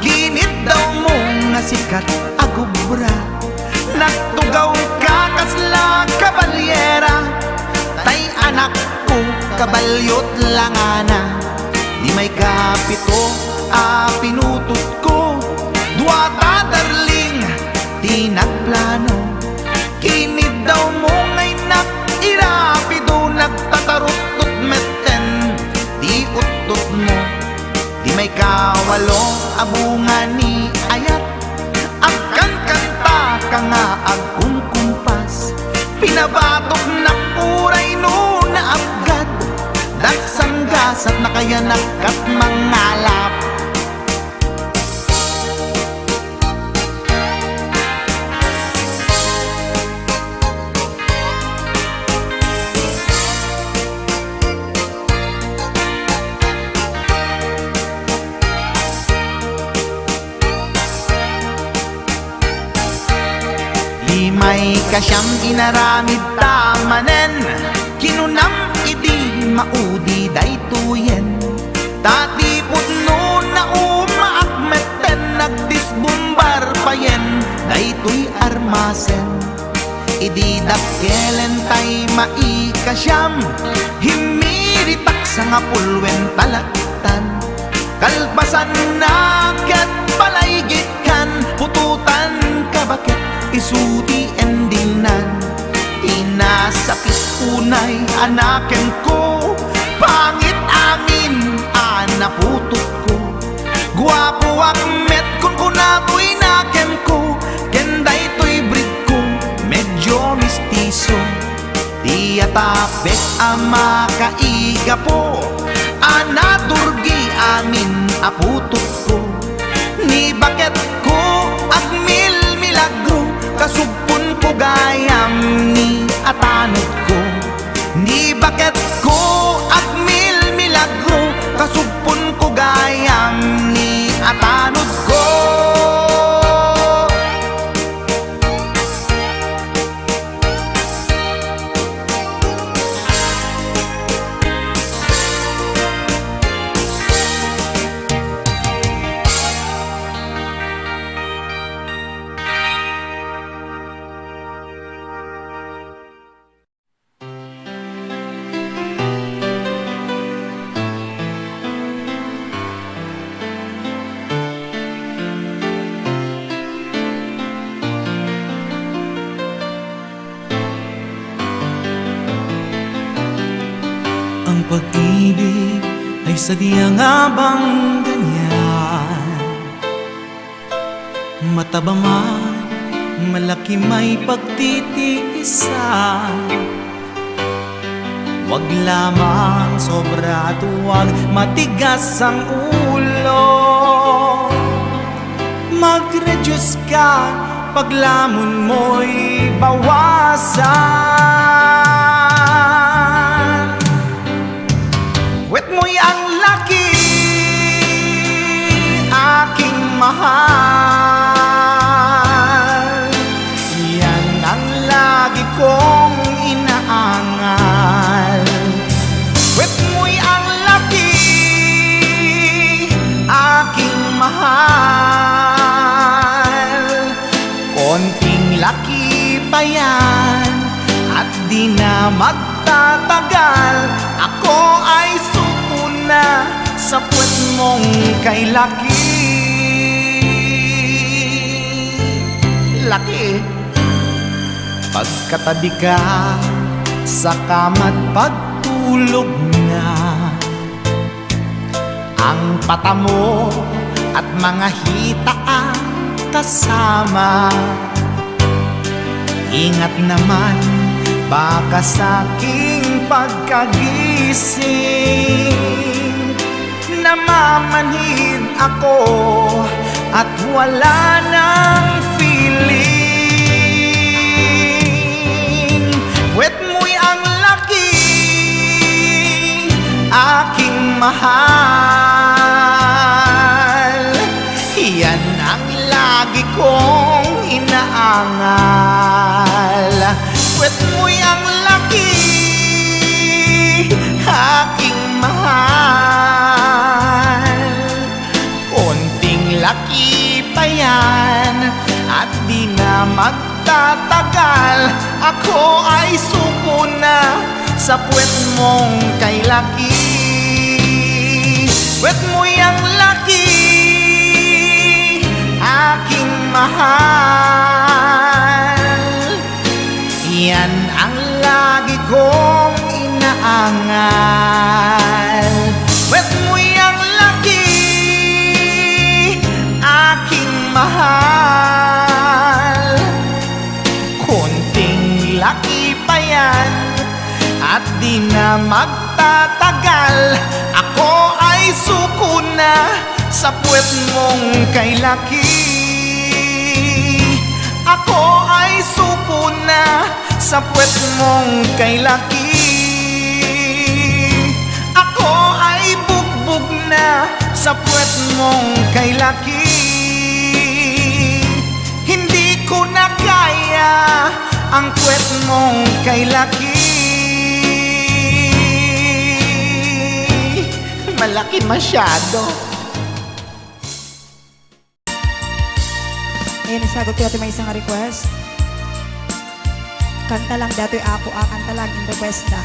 ginit daw mo nga sikat agubra. Nagtugaw ka kasla kabalyera, tay anak ko kabalyot langana. Di may kapito pinutot ko, duwata darling di nagplano. Kinid daw mo ngay irapido, nagtatarot-tot meten di utot mo. Di may kawalo abunga ni ayat, agkan kanta ka nga agkumkumpas. Pinabatok na puray no na abgad, daksang gasat na kaya nakat mangalap. Di may kasyang inaramid tamanen, kinunam idi maudi daytoyen. Tatipot no na umaakmeten, nagdisbumbar payen daytoy armasen. Idi dakkelen tay maikasyam, himiritak sa nga pulwen talaktan. Kalpasan na ket palaygit kan, pututan ka bakit isuti endingnan. Inasakit unay anaken ko, pangit amin anaputot ko. Guwapo akmet kung kunato'y naken ko, kenday to'y breed ko medyo mistiso. Di atapek ama kaiga po, anaturgi amin aputot ko. Ni bakit ko agmil milagro, kasugpon ko gayam ni atanod ko. Ni bakit ko agmil milagro, kasugpon ko gayam ni atanod ko. Ay sadya nga bang ganyan? Mataba man, malaki may pagtitiisan. Wag lamang sobra at huwag matigas ang ulo. Mag-reduce ka, paglamon mo'y bawasan. Wet mo'y ang laki, aking mahal. Yan ang lagi kong inaangal. Wet mo'y ang laki, aking mahal. Konting laki pa yan at di na magtatagal. Ako ay suko na sa puwet mong kay laki. Laki, pagkatabi ka sa kama't pagtulog na, ang pata mo at mga hita ang kasama. Ingat naman, baka sa'king pagkagising namamanhid ako at wala nang feeling. Puwet mo'y ang laki, aking mahal. Yan ang lagi kong inaangal. Puwet mo'y ang laki, aking mahal. Konting laki pa yan at di na magtatagal. Ako ay suko na sa puwet mong kay laki. Puwet mo'y ang laki, aking mahal. Yan ang lagi kong inaangal. Puwet mo'y ang laki, aking mahal. Konting laki pa yan at di na magtatagal. Ako ay suko na sa puwet mong kay laki. Ako ay suko na sa puwet mong kay laki. Ako ay bugbog na sa puwet mong kay laki. Hindi ko na kaya ang puwet mong kay laki. Malaki masyado. Ayun, nasagot ko may isang request. Kanta lang dato'y ako, kanta lang in request na.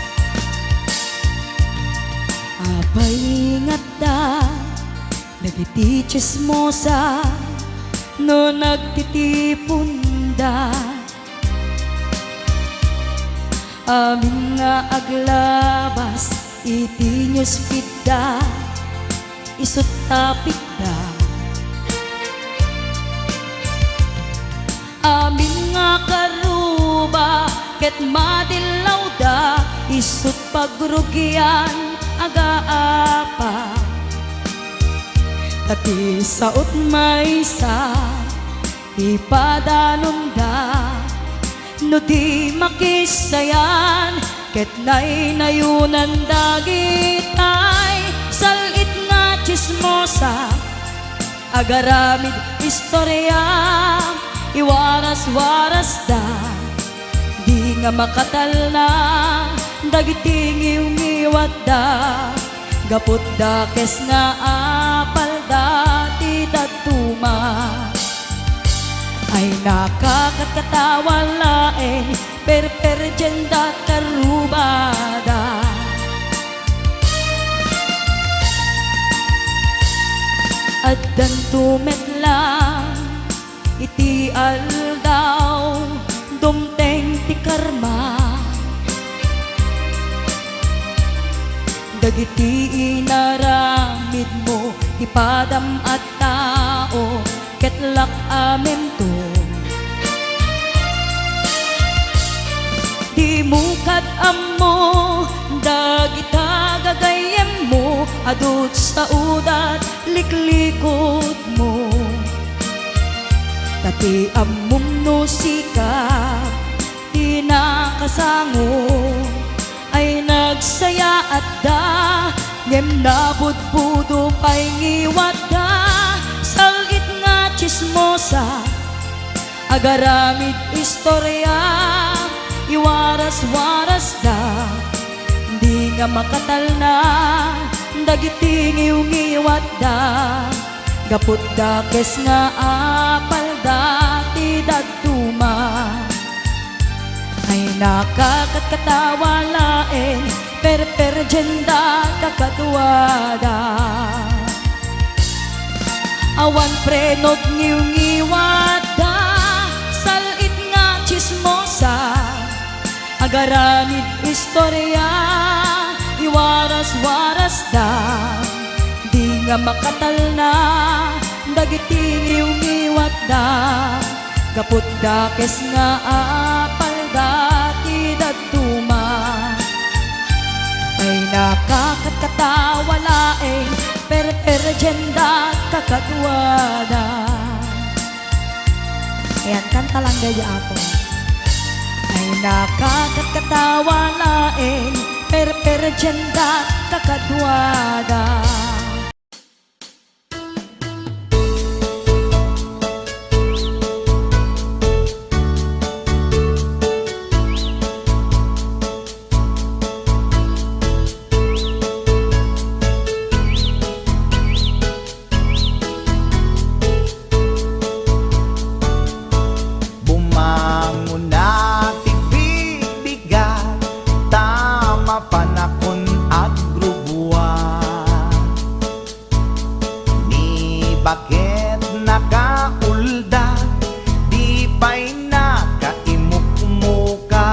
Abay ingat da, nagiti chismosa, no nagtitipon da. Amin nga aglabas, iti news feed da, isut tapik da. Amin nga karuba, ket madilaw da, isut pagrugyan aga-apa. Tati saot maysa, ipadanon da, no di makisayan, ket nayunan dagitay. Salit nga chismosa, agaramid istorya, iwaras-waras da, di nga makatal na, dagiting iwat da, gapot da kes nga apal da, ti datuma. Ay nakakatawa laeng, perperjenda karubada. At dan tumetlang, iti aldaw, dumteng ti karma. dagiti inaramid mo, ipadam at tao, ketlak amin to. Di mo amo, dagita gagayem mo, adut sa udat, liklikot mo. Tati amum no sikap, tinakasango, ay nagsaya at da, ngem nabudbudo pa'y ngiwat da, salit nga chismosa, agaramid istorya, iwaras-waras da, di nga makatal na, dagiti ngiw-ngiwat da, gaput da kes nga apal dati daduma. Ay nakakatkatawa laeng perperjenda kakatuwada. Awan prenot ngiw-ngiwada, salit nga chismosa, agaramid istorya, iwaras-waras da, di nga makatal na, dagiti ngiw-ngiwat da, gaput da kes nga apal dati daduma. Ay nakakatkatawa laeng perperjenda kakatuwada. Ayan, kanta lang gaya ako. Ay nakakatkatawa laeng perperjenda kakatuwada. Bakit nakaulda, di pa'y nakaimukmuka?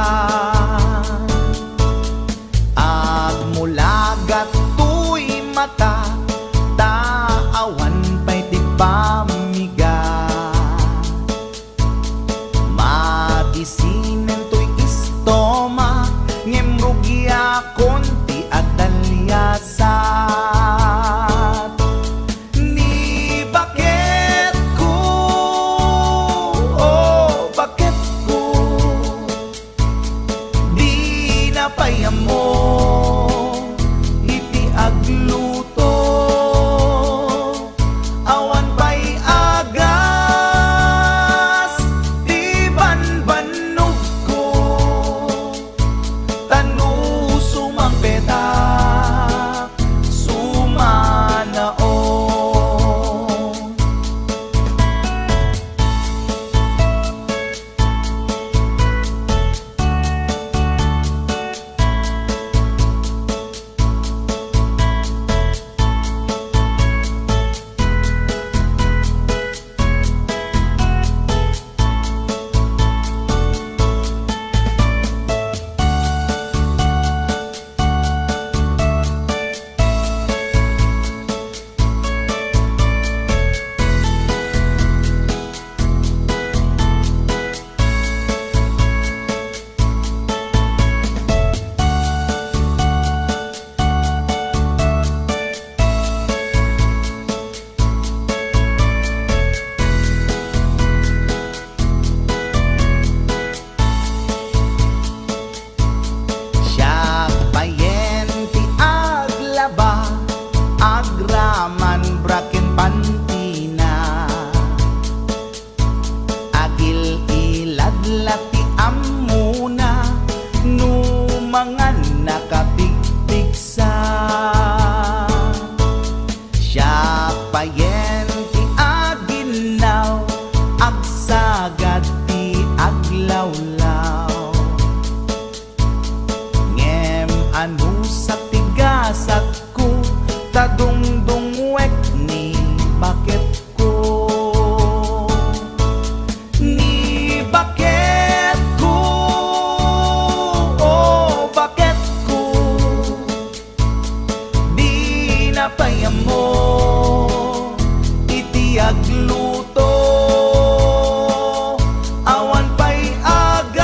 Agmulagat tuy mata, taawan pa'y di pamiga. Madisinen tuy istoma, ngemrugya konti at talyasa. Mo iti agluto, awan pa'y agas, di banbanog ko, tanu sumampetak, sumanao. Agraman braken pantina, agil iladlati amuna, numangan nakapigpigsa. Siya payen ti aginaw, agsagad ti aglawlaw. Ngem anu sa tigasat ko, tadungdungwek ni bakit ko, ni bakit ko, oh bakit ko, mo iti agluto awan pa'y agas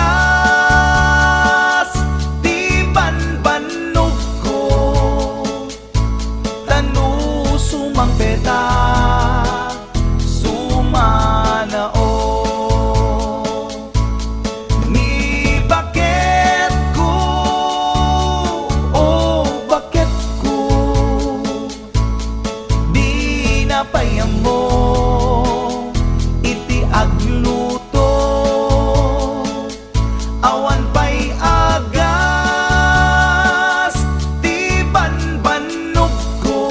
di banbanog ko tanu sumang peta sumanao ni bakit ko oh bakit ko di napayam mo iti agluto awan pa'y agas di banbanog ko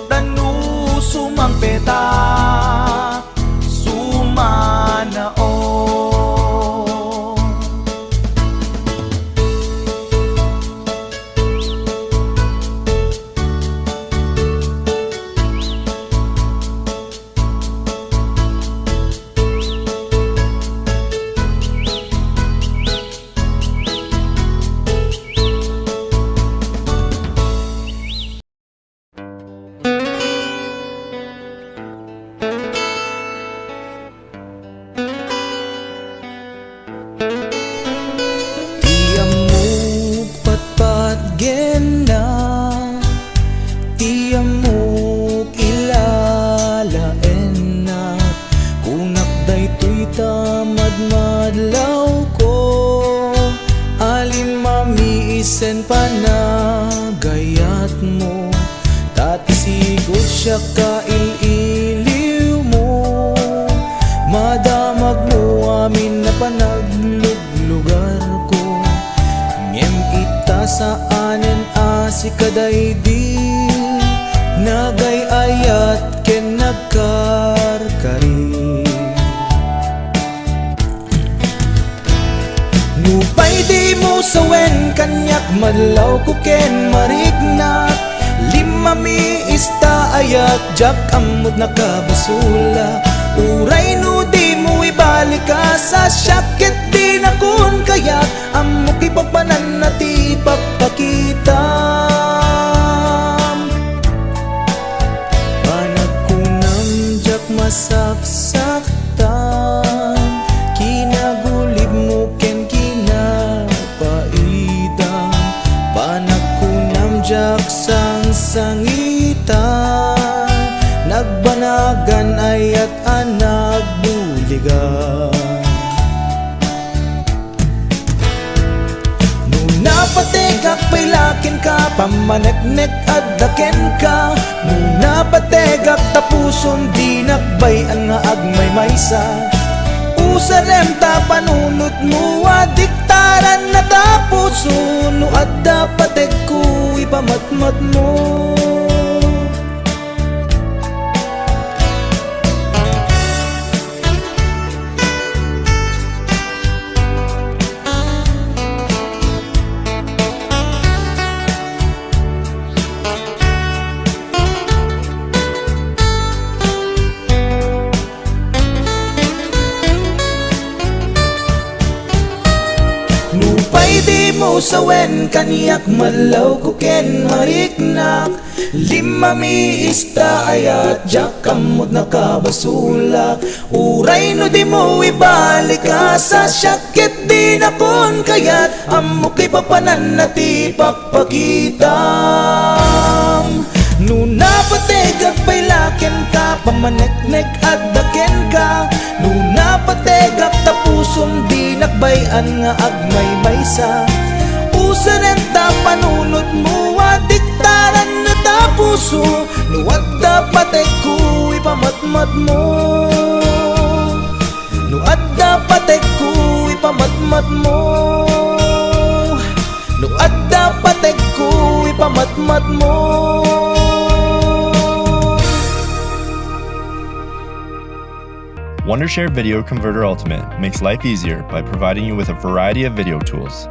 tanu sumang peta sumanao. Tiamuk patpat gena Tiamuk ilalaen na Kunak daytoy tamad madlaw ko Alin mamiisen pa na gayat mo Tatisigod siya kaililiw mo Madamag mo amin na panagluglugar ko Ngem ita saanen asi kaday di Nagay ayat ken nagkarkari Nupay di mo sawen kanyak madlaw ko ken marignak Lima mi ista ayat jak amod nakabasula Uray no di mo ibalik ka sa syakit di na kun kaya Amok ipapanan na ti pagpakitam Panagkunam jak masaksaktan Kinagulib mo ken kinapaidam Panagkunam jak sang-sangitan Nagbanagan ayat anak buligan Nuna pategak pailakin ka Pamaneknek at daken ka Nuna pategak tapuson Di nakbayan nga agmay maysa Usarem ta panunot mo Adiktaran na tapuson No adda patek ko ipamatmat mo Nupay di mo sawen kaniyak madlaw ko ken mariknak Lima mi ista ayat jak kamot nakabasulak Uray no di mo ibalik ka sa syakit di na kon kayat Amok ipapanan na ti pagpakitam Nuna pategak pailaken ka Pamaneknek at daken ka Nuna pategak tapuson Di nakbayan nga agmay maysa Usanen ta panunot mo Adiktaran na tapuso Nuwag dapat ko ipamatmat mo Nuwag dapat ko ipamatmat mo Nuwag dapat ko ipamatmat mo Wondershare Video Converter Ultimate makes life easier by providing you with a variety of video tools.